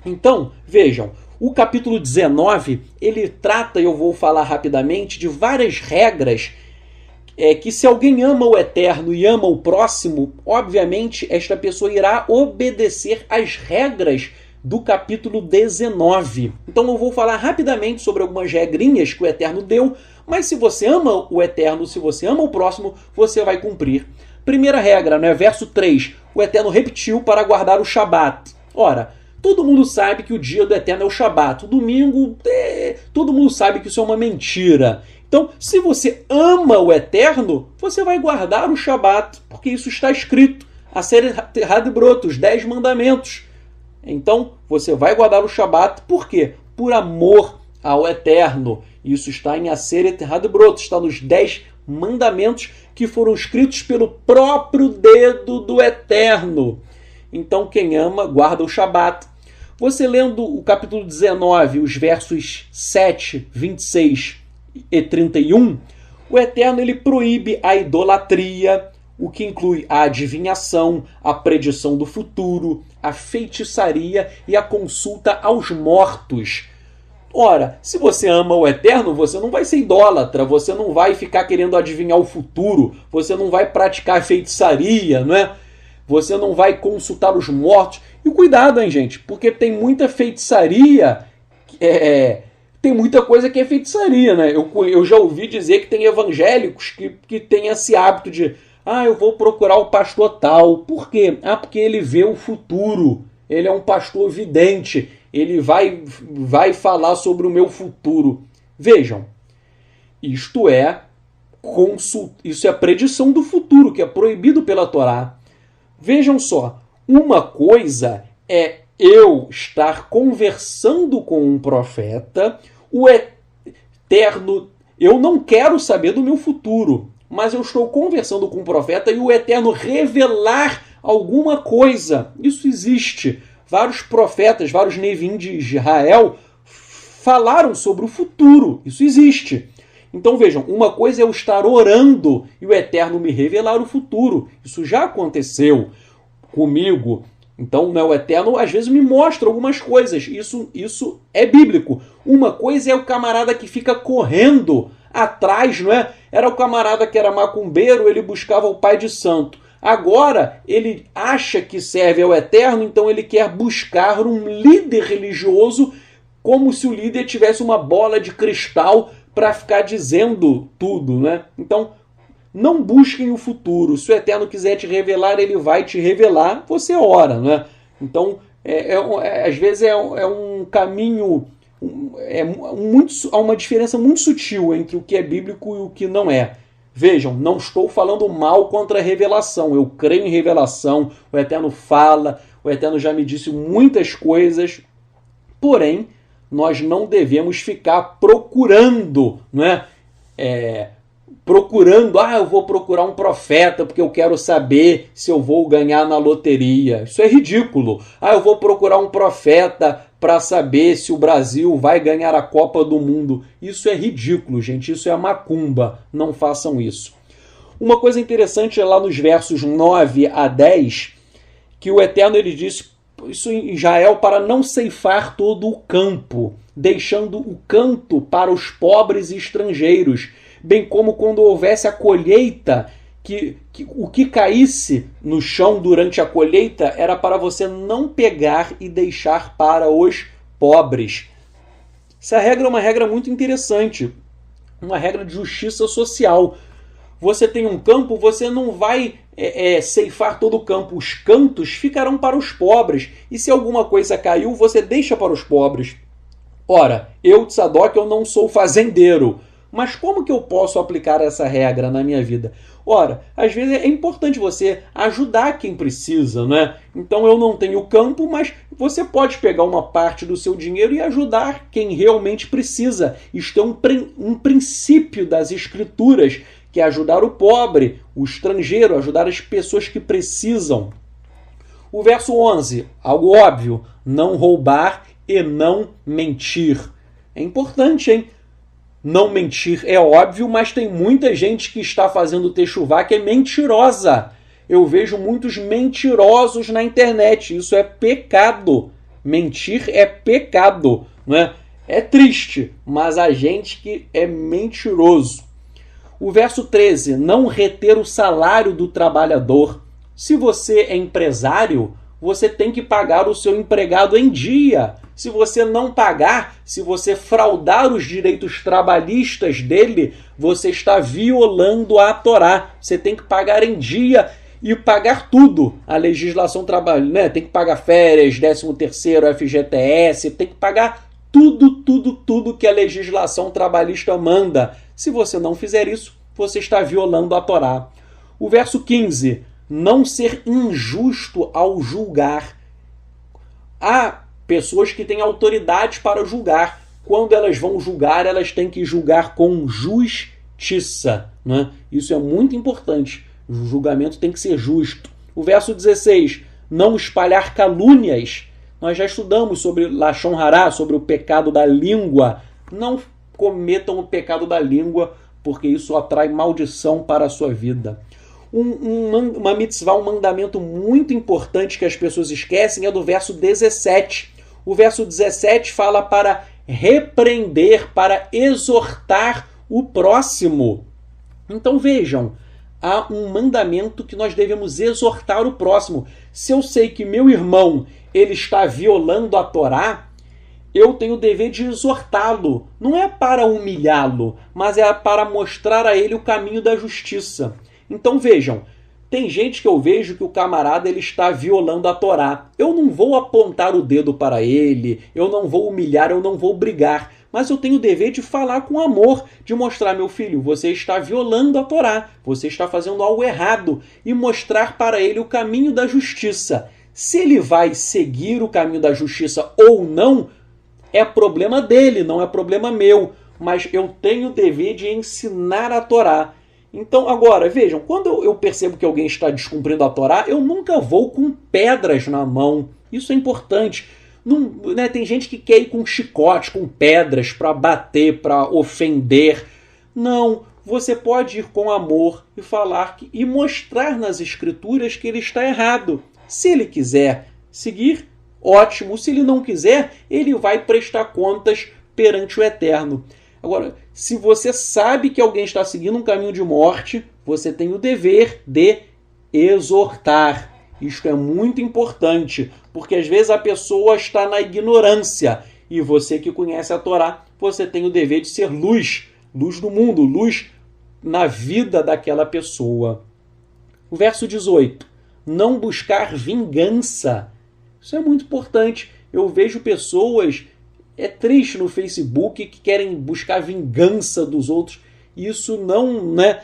Então, vejam, o capítulo 19, ele trata, e eu vou falar rapidamente, de várias regras é que se alguém ama o eterno e ama o próximo, obviamente esta pessoa irá obedecer às regras do capítulo 19. Então eu vou falar rapidamente sobre algumas regrinhas que o eterno deu, mas se você ama o eterno, se você ama o próximo, você vai cumprir. Primeira regra, né? Verso 3, o eterno repetiu para guardar o Shabat. Ora, todo mundo sabe que o dia do eterno é o Shabat. O domingo, todo mundo sabe que isso é uma mentira. Então, se você ama o eterno, você vai guardar o Shabat, porque isso está escrito. Aseret Hadbrot, os 10 mandamentos. Então, você vai guardar o Shabat, por quê? Por amor ao eterno. Isso está em Aseret Hadbrot, está nos 10 mandamentos que foram escritos pelo próprio dedo do eterno. Então, quem ama, guarda o Shabat. Você lendo o capítulo 19, os versos 7, 26 e 31, o Eterno ele proíbe a idolatria, o que inclui a adivinhação, a predição do futuro, a feitiçaria e a consulta aos mortos. Ora, se você ama o Eterno, você não vai ser idólatra, você não vai ficar querendo adivinhar o futuro, você não vai praticar feitiçaria, não é? Você não vai consultar os mortos. E cuidado, hein, gente, porque tem muita feitiçaria, tem muita coisa que é feitiçaria, né? Eu já ouvi dizer que tem evangélicos que têm esse hábito de eu vou procurar o pastor tal. Por quê? Porque ele vê o futuro. Ele é um pastor vidente. Ele vai falar sobre o meu futuro. Vejam, isso é predição do futuro, que é proibido pela Torá. Vejam só, uma coisa é eu estar conversando com um profeta, o eterno, eu não quero saber do meu futuro, mas eu estou conversando com um profeta e o eterno revelar alguma coisa. Isso existe. Vários profetas, vários Nevim de Israel falaram sobre o futuro. Isso existe. Então vejam, uma coisa é eu estar orando e o eterno me revelar o futuro. Isso já aconteceu comigo. Então, o Eterno às vezes me mostra algumas coisas. Isso é bíblico. Uma coisa é o camarada que fica correndo atrás, não é? Era o camarada que era macumbeiro, ele buscava o pai de santo. Agora, ele acha que serve ao Eterno, então ele quer buscar um líder religioso como se o líder tivesse uma bola de cristal para ficar dizendo tudo, né? Então, não busquem o futuro. Se o Eterno quiser te revelar, ele vai te revelar. Você ora, né? Então, às vezes é um caminho... há uma diferença muito sutil entre o que é bíblico e o que não é. Vejam, não estou falando mal contra a revelação. Eu creio em revelação. O Eterno fala. O Eterno já me disse muitas coisas. Porém, nós não devemos ficar procurando, não é? Eu vou procurar um profeta porque eu quero saber se eu vou ganhar na loteria. Isso é ridículo. Eu vou procurar um profeta para saber se o Brasil vai ganhar a Copa do Mundo. Isso é ridículo, gente. Isso é macumba. Não façam isso. Uma coisa interessante é lá nos versos 9 a 10, que o Eterno ele disse isso em Israel para não ceifar todo o campo, deixando o campo para os pobres e estrangeiros, bem como quando houvesse a colheita, que o que caísse no chão durante a colheita era para você não pegar e deixar para os pobres. Essa regra é uma regra muito interessante, uma regra de justiça social. Você tem um campo, você não vai ceifar todo o campo. Os cantos ficarão para os pobres. E se alguma coisa caiu, você deixa para os pobres. Ora, eu, Tzadok, eu não sou fazendeiro. Mas como que eu posso aplicar essa regra na minha vida? Ora, às vezes é importante você ajudar quem precisa, não é? Então eu não tenho campo, mas você pode pegar uma parte do seu dinheiro e ajudar quem realmente precisa. Isto é um princípio das Escrituras, que é ajudar o pobre, o estrangeiro, ajudar as pessoas que precisam. O verso 11, algo óbvio, não roubar e não mentir. É importante, hein? Não mentir é óbvio, mas tem muita gente que está fazendo techuvá que é mentirosa. Eu vejo muitos mentirosos na internet. Isso é pecado. Mentir é pecado, não é? É triste, mas há gente que é mentiroso. O verso 13, não reter o salário do trabalhador. Se você é empresário, você tem que pagar o seu empregado em dia. Se você não pagar, se você fraudar os direitos trabalhistas dele, você está violando a Torá. Você tem que pagar em dia e pagar tudo. A legislação trabalhista, né? Tem que pagar férias, 13º, FGTS, tem que pagar tudo que a legislação trabalhista manda. Se você não fizer isso, você está violando a Torá. O verso 15, não ser injusto ao julgar. Há pessoas que têm autoridade para julgar. Quando elas vão julgar, elas têm que julgar com justiça, né? Isso é muito importante. O julgamento tem que ser justo. O verso 16, não espalhar calúnias. Nós já estudamos sobre Lashon Hará, sobre o pecado da língua. Não cometam o pecado da língua, porque isso atrai maldição para a sua vida. Uma mitzvah, um mandamento muito importante que as pessoas esquecem é do verso 17. O verso 17 fala para repreender, para exortar o próximo. Então vejam, há um mandamento que nós devemos exortar o próximo. Se eu sei que meu irmão ele está violando a Torá, eu tenho o dever de exortá-lo. Não é para humilhá-lo, mas é para mostrar a ele o caminho da justiça. Então vejam, tem gente que eu vejo que o camarada ele está violando a Torá. Eu não vou apontar o dedo para ele, eu não vou humilhar, eu não vou brigar. Mas eu tenho o dever de falar com amor, de mostrar, meu filho, você está violando a Torá, você está fazendo algo errado, e mostrar para ele o caminho da justiça. Se ele vai seguir o caminho da justiça ou não, é problema dele, não é problema meu. Mas eu tenho o dever de ensinar a Torá. Então, agora, vejam, quando eu percebo que alguém está descumprindo a Torá, eu nunca vou com pedras na mão. Isso é importante. Não, né, tem gente que quer ir com chicote, com pedras, para bater, para ofender. Não, você pode ir com amor e falar e mostrar nas escrituras que ele está errado. Se ele quiser seguir, ótimo. Se ele não quiser, ele vai prestar contas perante o Eterno. Agora, se você sabe que alguém está seguindo um caminho de morte, você tem o dever de exortar. Isto é muito importante, porque às vezes a pessoa está na ignorância e você que conhece a Torá, você tem o dever de ser luz, luz do mundo, luz na vida daquela pessoa. O verso 18, não buscar vingança. Isso é muito importante. Eu vejo pessoas, é triste no Facebook, que querem buscar vingança dos outros. Isso não, né?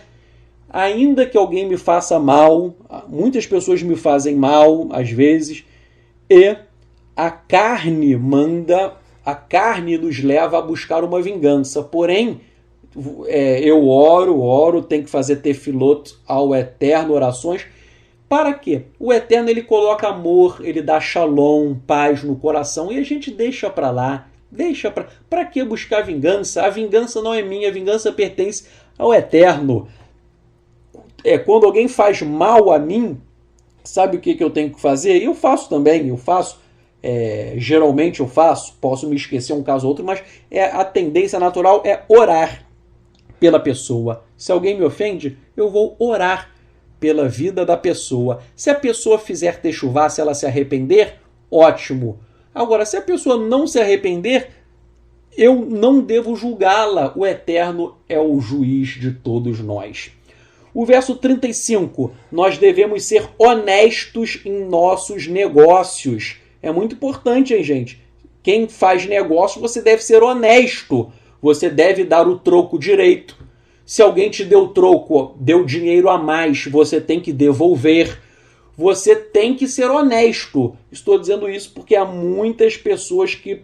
Ainda que alguém me faça mal, muitas pessoas me fazem mal, às vezes, e a carne nos leva a buscar uma vingança. Porém, eu oro, tenho que fazer tefilot ao Eterno, orações. Para quê? O Eterno ele coloca amor, ele dá shalom, paz no coração, e a gente deixa para lá. Para que buscar vingança? A vingança não é minha, a vingança pertence ao Eterno. Quando alguém faz mal a mim, sabe o que eu tenho que fazer? Eu faço também, geralmente eu faço, posso me esquecer um caso ou outro, mas a tendência natural é orar pela pessoa. Se alguém me ofende, eu vou orar pela vida da pessoa. Se a pessoa fizer techuvá, se ela se arrepender, ótimo. Agora, se a pessoa não se arrepender, eu não devo julgá-la. O Eterno é o juiz de todos nós. O verso 35, nós devemos ser honestos em nossos negócios. É muito importante, hein, gente? Quem faz negócio, você deve ser honesto. Você deve dar o troco direito. Se alguém te deu troco, deu dinheiro a mais, você tem que devolver. Você tem que ser honesto. Estou dizendo isso porque há muitas pessoas que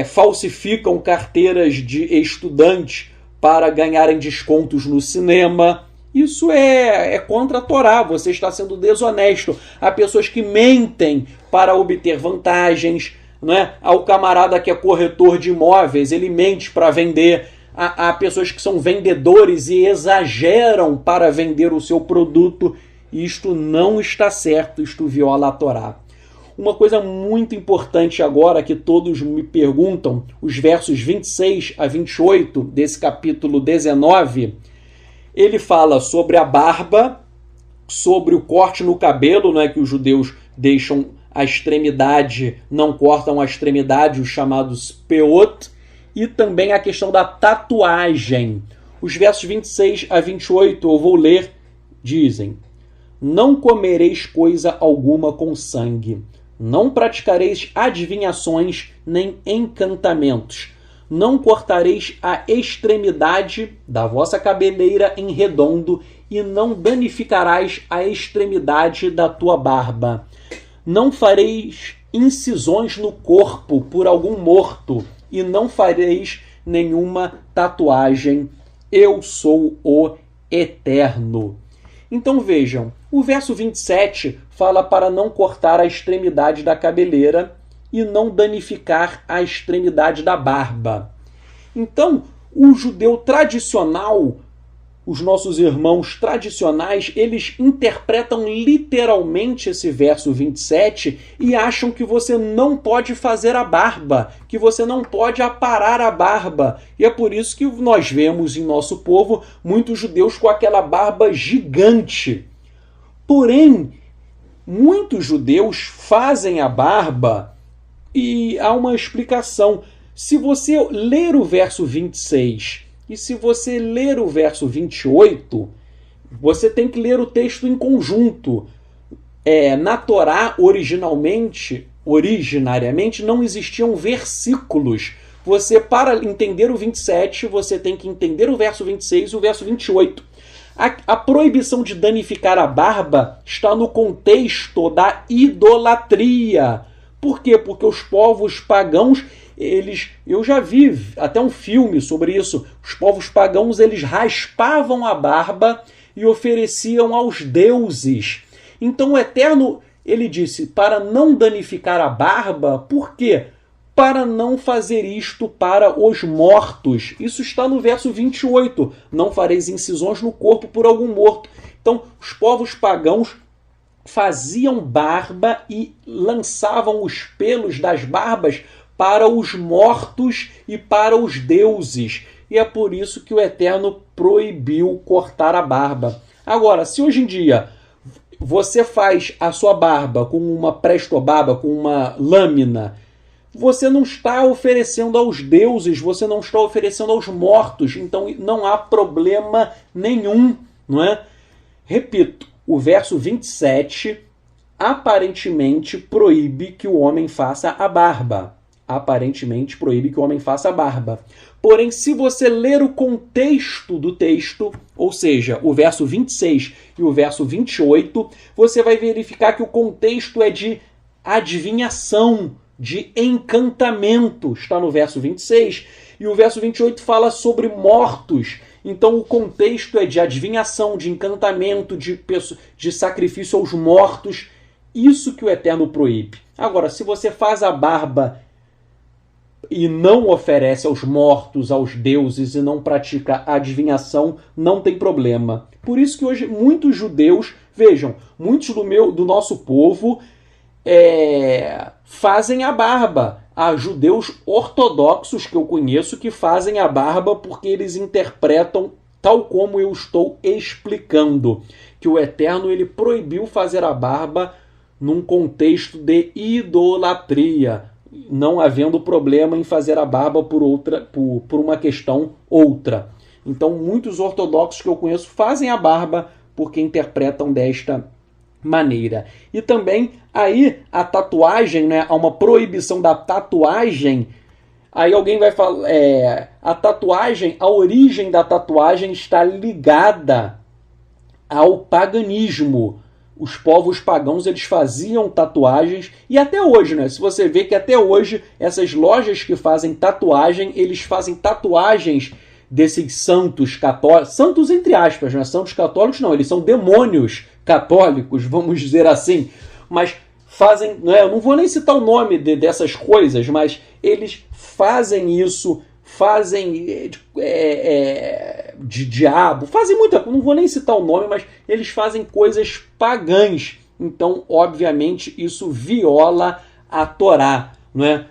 falsificam carteiras de estudante para ganharem descontos no cinema. Isso é contra a Torá, você está sendo desonesto. Há pessoas que mentem para obter vantagens, né? Há o camarada que é corretor de imóveis, ele mente para vender. Há pessoas que são vendedores e exageram para vender o seu produto. Isto não está certo, isto viola a Torá. Uma coisa muito importante agora que todos me perguntam, os versos 26 a 28 desse capítulo 19, ele fala sobre a barba, sobre o corte no cabelo, não é, que os judeus deixam a extremidade, não cortam a extremidade, os chamados peot, e também a questão da tatuagem. Os versos 26 a 28 eu vou ler, dizem: não comereis coisa alguma com sangue, não praticareis adivinhações nem encantamentos, não cortareis a extremidade da vossa cabeleira em redondo, e não danificarás a extremidade da tua barba. Não fareis incisões no corpo por algum morto, e não fareis nenhuma tatuagem. Eu sou o Eterno. Então vejam, o verso 27 fala para não cortar a extremidade da cabeleira e não danificar a extremidade da barba. Então, o judeu tradicional, os nossos irmãos tradicionais, eles interpretam literalmente esse verso 27 e acham que você não pode fazer a barba, que você não pode aparar a barba. E é por isso que nós vemos em nosso povo muitos judeus com aquela barba gigante. Porém, muitos judeus fazem a barba e há uma explicação. Se você ler o verso 26 e se você ler o verso 28, você tem que ler o texto em conjunto. Na Torá, originariamente, não existiam versículos. Você, para entender o 27, você tem que entender o verso 26 e o verso 28. A proibição de danificar a barba está no contexto da idolatria. Por quê? Porque os povos pagãos, eu já vi até um filme sobre isso, os povos pagãos, eles raspavam a barba e ofereciam aos deuses. Então o Eterno, ele disse, para não danificar a barba, por quê? Para não fazer isto para os mortos. Isso está no verso 28, não fareis incisões no corpo por algum morto. Então os povos pagãos faziam barba e lançavam os pelos das barbas para os mortos e para os deuses. E é por isso que o Eterno proibiu cortar a barba. Agora, se hoje em dia você faz a sua barba com uma prestobarba, com uma lâmina, você não está oferecendo aos deuses, você não está oferecendo aos mortos, então não há problema nenhum, não é? Repito, o verso 27 aparentemente proíbe que o homem faça a barba. Aparentemente proíbe que o homem faça a barba. Porém, se você ler o contexto do texto, ou seja, o verso 26 e o verso 28, você vai verificar que o contexto é de adivinhação, de encantamento. Está no verso 26. E o verso 28 fala sobre mortos. Então o contexto é de adivinhação, de encantamento, de sacrifício aos mortos. Isso que o Eterno proíbe. Agora, se você faz a barba e não oferece aos mortos, aos deuses, e não pratica a adivinhação, não tem problema. Por isso que hoje muitos judeus, vejam, muitos do nosso povo fazem a barba. Há judeus ortodoxos que eu conheço que fazem a barba porque eles interpretam tal como eu estou explicando, que o Eterno ele proibiu fazer a barba num contexto de idolatria, não havendo problema em fazer a barba por uma questão outra. Então, muitos ortodoxos que eu conheço fazem a barba porque interpretam desta maneira. E também aí a tatuagem, né, há uma proibição da tatuagem. Aí alguém vai falar, a tatuagem, a origem da tatuagem está ligada ao paganismo. Os povos pagãos, eles faziam tatuagens, e até hoje, né? Se você vê que até hoje, essas lojas que fazem tatuagem, eles fazem tatuagens desses santos católicos, santos entre aspas, né? Santos católicos não, eles são demônios católicos, vamos dizer assim, mas fazem, né? Eu não vou nem citar o nome dessas coisas, mas eles fazem isso, fazem de diabo, fazem muita, não vou nem citar o nome, mas eles fazem coisas pagãs. Então, obviamente, isso viola a Torá, não é?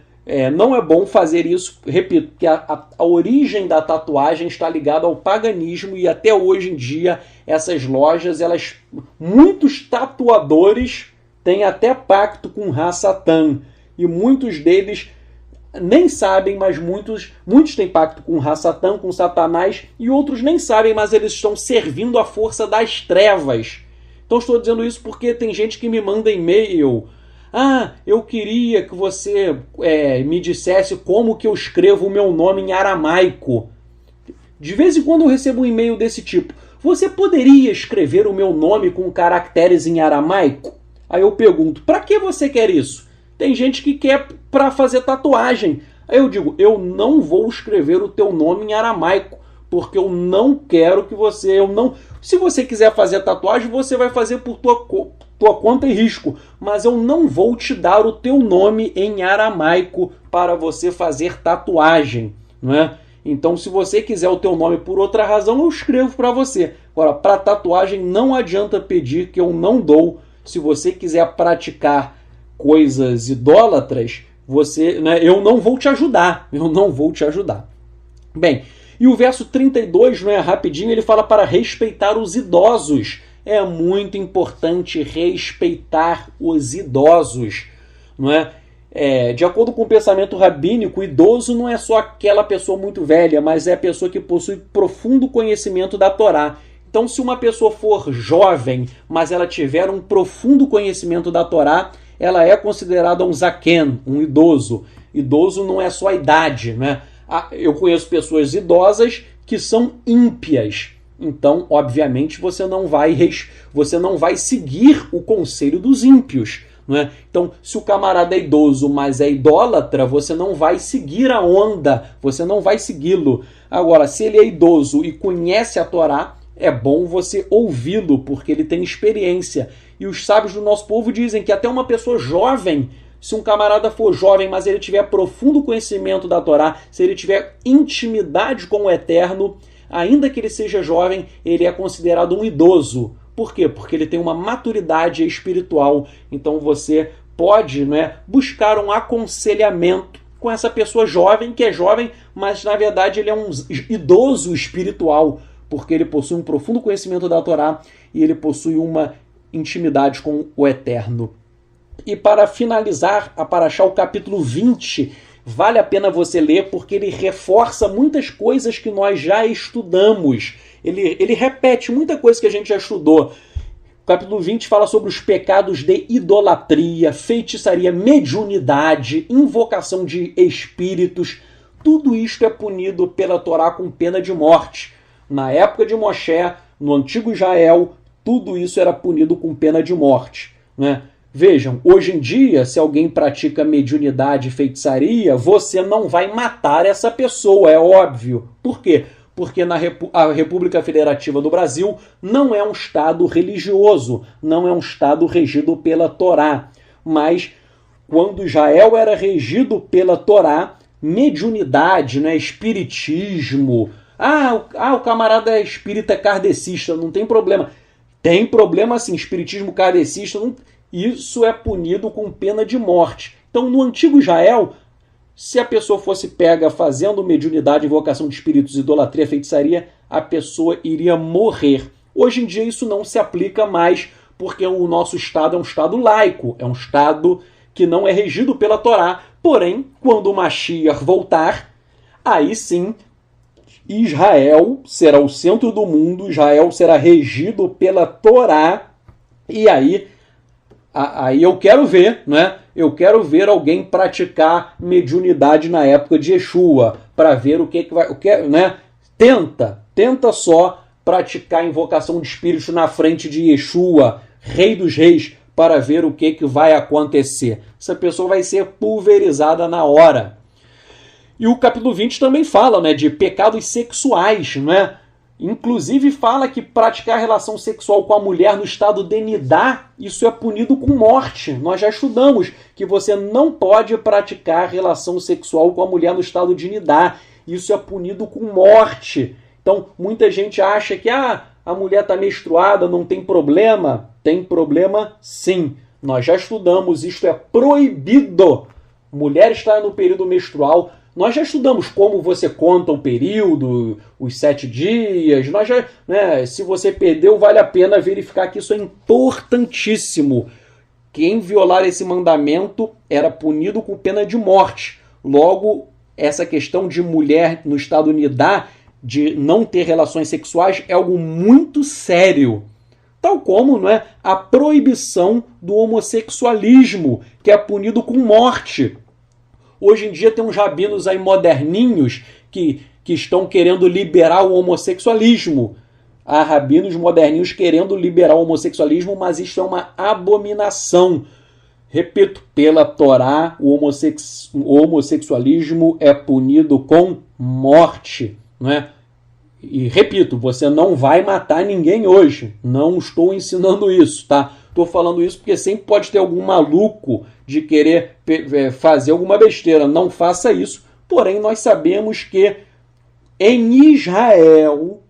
Não é bom fazer isso, repito, porque a origem da tatuagem está ligada ao paganismo e até hoje em dia essas lojas, muitos tatuadores têm até pacto com Ra-Satã e muitos deles nem sabem, mas muitos têm pacto com Ra-Satã, com Satanás, e outros nem sabem, mas eles estão servindo a força das trevas. Então estou dizendo isso porque tem gente que me manda e-mail. Eu queria que você me dissesse como que eu escrevo o meu nome em aramaico. De vez em quando eu recebo um e-mail desse tipo. Você poderia escrever o meu nome com caracteres em aramaico? Aí eu pergunto, para que você quer isso? Tem gente que quer para fazer tatuagem. Aí eu digo, eu não vou escrever o teu nome em aramaico, porque eu não quero que você... Se você quiser fazer tatuagem, você vai fazer por tua conta e risco, mas eu não vou te dar o teu nome em aramaico para você fazer tatuagem, não é? Então, se você quiser o teu nome por outra razão, eu escrevo para você. Agora, para tatuagem, não adianta pedir, que eu não dou. Se você quiser praticar coisas idólatras, eu não vou te ajudar. Eu não vou te ajudar. Bem, e o verso 32, rapidinho, ele fala para respeitar os idosos. É muito importante respeitar os idosos, não é? De acordo com o pensamento rabínico, o idoso não é só aquela pessoa muito velha, mas é a pessoa que possui profundo conhecimento da Torá. Então, se uma pessoa for jovem, mas ela tiver um profundo conhecimento da Torá, ela é considerada um zaken, um idoso. Idoso não é só a idade, né? Eu conheço pessoas idosas que são ímpias. Então, obviamente, você não vai seguir o conselho dos ímpios. Não é? Então, se o camarada é idoso, mas é idólatra, você não vai seguir a onda, você não vai segui-lo. Agora, se ele é idoso e conhece a Torá, é bom você ouvi-lo, porque ele tem experiência. E os sábios do nosso povo dizem que até uma pessoa jovem, se um camarada for jovem, mas ele tiver profundo conhecimento da Torá, se ele tiver intimidade com o Eterno, ainda que ele seja jovem, ele é considerado um idoso. Por quê? Porque ele tem uma maturidade espiritual. Então você pode, buscar um aconselhamento com essa pessoa jovem, que é jovem, mas na verdade ele é um idoso espiritual, porque ele possui um profundo conhecimento da Torá e ele possui uma intimidade com o Eterno. E para finalizar a Parashá, o capítulo 20, vale a pena você ler, porque ele reforça muitas coisas que nós já estudamos. Ele repete muita coisa que a gente já estudou. O capítulo 20 fala sobre os pecados de idolatria, feitiçaria, mediunidade, invocação de espíritos. Tudo isto é punido pela Torá com pena de morte. Na época de Moshe, no antigo Israel, tudo isso era punido com pena de morte, né? Vejam, hoje em dia, se alguém pratica mediunidade e feitiçaria, você não vai matar essa pessoa, é óbvio. Por quê? Porque a República Federativa do Brasil não é um Estado religioso, não é um Estado regido pela Torá. Mas, quando Israel era regido pela Torá, mediunidade, espiritismo... o camarada é espírita kardecista, não tem problema. Tem problema sim, espiritismo kardecista, isso é punido com pena de morte. Então, no antigo Israel, se a pessoa fosse pega fazendo mediunidade, invocação de espíritos, idolatria, feitiçaria, a pessoa iria morrer. Hoje em dia isso não se aplica mais, porque o nosso Estado é um Estado laico, é um Estado que não é regido pela Torá. Porém, quando o Mashiach voltar, aí sim, Israel será o centro do mundo, Israel será regido pela Torá, e aí eu quero ver, Eu quero ver alguém praticar mediunidade na época de Yeshua, para ver o que vai... Tenta só praticar invocação de espíritos na frente de Yeshua, Rei dos Reis, para ver o que vai acontecer. Essa pessoa vai ser pulverizada na hora. E o capítulo 20 também fala, de pecados sexuais, Inclusive fala que praticar relação sexual com a mulher no estado de nidá, isso é punido com morte. Nós já estudamos que você não pode praticar relação sexual com a mulher no estado de nidá. Isso é punido com morte. Então, muita gente acha que a mulher está menstruada, não tem problema. Tem problema sim. Nós já estudamos, isto é proibido. mulher está no período menstrual. Nós já estudamos como você conta o período, os 7 dias. Nós já, né, se você perdeu, vale a pena verificar que isso é importantíssimo. Quem violar esse mandamento era punido com pena de morte. Logo, essa questão de mulher no estado nidá, de não ter relações sexuais, é algo muito sério. Tal como, não é, a proibição do homossexualismo, que é punido com morte. Hoje em dia tem uns rabinos aí moderninhos que estão querendo liberar o homossexualismo. Há rabinos moderninhos querendo liberar o homossexualismo, mas isso é uma abominação. Repito, pela Torá, o homossexualismo é punido com morte, não é? E repito, você não vai matar ninguém hoje. Não estou ensinando isso, tá? Estou falando isso porque sempre pode ter algum maluco de querer fazer alguma besteira. Não faça isso. Porém, nós sabemos que em Israel,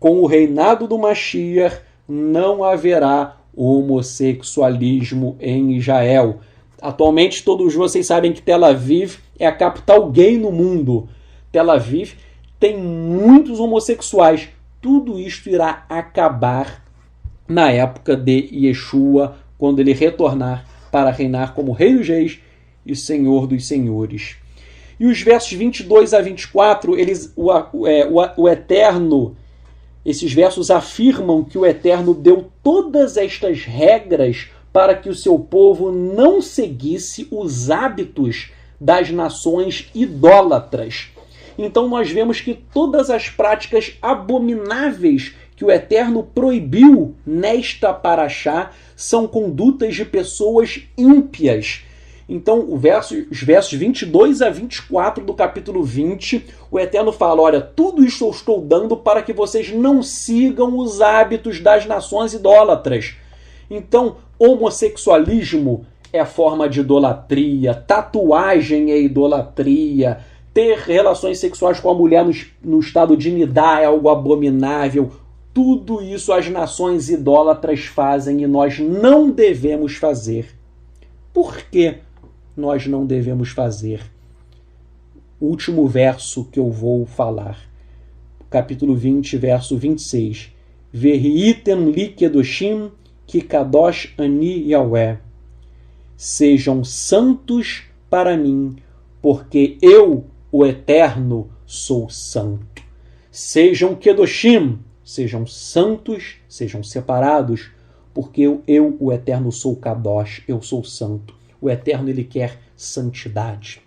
com o reinado do Mashiach, não haverá homossexualismo em Israel. Atualmente, todos vocês sabem que Tel Aviv é a capital gay no mundo. Tel Aviv tem muitos homossexuais. Tudo isto irá acabar na época de Yeshua, quando ele retornar para reinar como Rei dos Reis e Senhor dos Senhores. E os versos 22 a 24, o Eterno, esses versos afirmam que o Eterno deu todas estas regras para que o seu povo não seguisse os hábitos das nações idólatras. Então nós vemos que todas as práticas abomináveis que o Eterno proibiu nesta paraxá são condutas de pessoas ímpias. Então, os versos 22 a 24 do capítulo 20, o Eterno fala, olha, tudo isso eu estou dando para que vocês não sigam os hábitos das nações idólatras. Então, homossexualismo é forma de idolatria, tatuagem é idolatria, ter relações sexuais com a mulher no estado de nidá é algo abominável. Tudo isso as nações idólatras fazem e nós não devemos fazer. Por que nós não devemos fazer? O último verso que eu vou falar. Capítulo 20, verso 26. Vehitem li kedoshim ki kadosh ani Yahweh. Sejam santos para mim, porque eu, o Eterno, sou santo. Sejam kedoshim, sejam santos, sejam separados, porque eu, o Eterno, sou Kadosh, eu sou santo. O Eterno, ele quer santidade.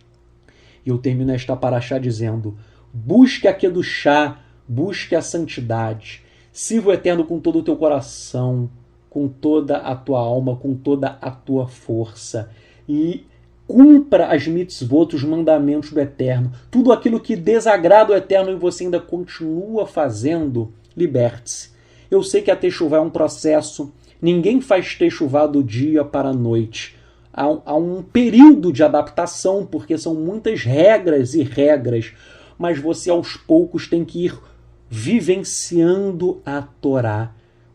E eu termino esta paraxá dizendo, busque a Kedushá, busque a santidade. Sirva o Eterno com todo o teu coração, com toda a tua alma, com toda a tua força. E cumpra as mitzvot, os mandamentos do Eterno. Tudo aquilo que desagrada o Eterno e você ainda continua fazendo, liberte-se. Eu sei que a Teshuvá é um processo. Ninguém faz Teshuvá do dia para a noite. Há um período de adaptação, porque são muitas regras e regras. Mas você, aos poucos, tem que ir vivenciando a Torá,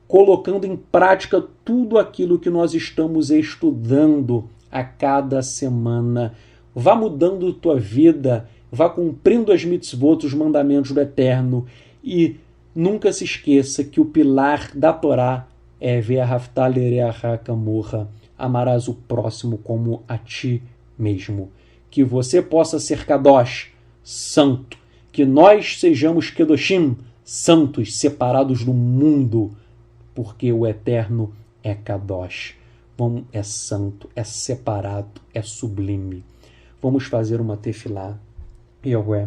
colocando em prática tudo aquilo que nós estamos estudando a cada semana. Vá mudando tua vida, vá cumprindo as mitzvot, os mandamentos do Eterno, e nunca se esqueça que o pilar da Torá é Ve'ahavta l'reacha kamocha, amarás o próximo como a ti mesmo. Que você possa ser Kadosh, santo, que nós sejamos Kedoshim, santos, separados do mundo, porque o Eterno é Kadosh. É santo, é separado, é sublime. Vamos fazer uma tefilá. Yahweh,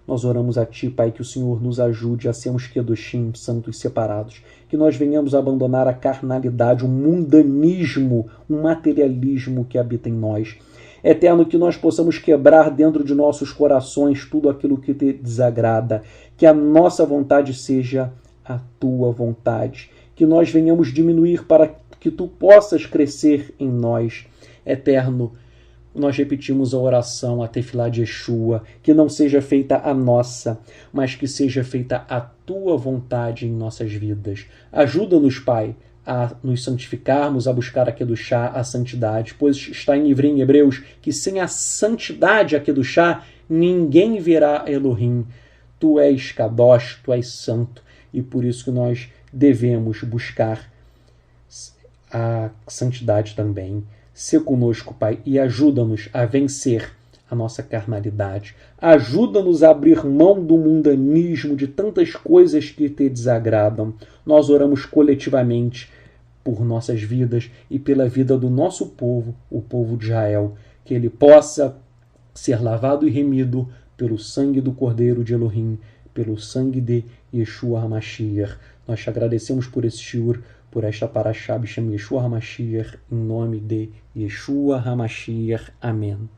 nós oramos a Ti, Pai, que o Senhor nos ajude a sermos Kedoshim, santos separados. Que nós venhamos abandonar a carnalidade, o mundanismo, o materialismo que habita em nós. Eterno, que nós possamos quebrar dentro de nossos corações tudo aquilo que Te desagrada. Que a nossa vontade seja a Tua vontade. Que nós venhamos diminuir para que Tu possas crescer em nós. Eterno, nós repetimos a oração, a tefilá de Yeshua, que não seja feita a nossa, mas que seja feita a Tua vontade em nossas vidas. Ajuda-nos, Pai, a nos santificarmos, a buscar a Kedushá, a santidade, pois está em livro em Hebreus que sem a santidade, a Kedushá, ninguém verá Elohim. Tu és Kadosh, tu és santo, e por isso que nós devemos buscar a santidade também. Sê conosco, Pai, e ajuda-nos a vencer a nossa carnalidade. Ajuda-nos a abrir mão do mundanismo, de tantas coisas que te desagradam. Nós oramos coletivamente por nossas vidas e pela vida do nosso povo, o povo de Israel, que ele possa ser lavado e remido pelo sangue do Cordeiro de Elohim, pelo sangue de Yeshua HaMashiach. Nós te agradecemos por esse shiur, por esta parashá Bishem Yeshua HaMashiach, em nome de Yeshua HaMashiach. Amém.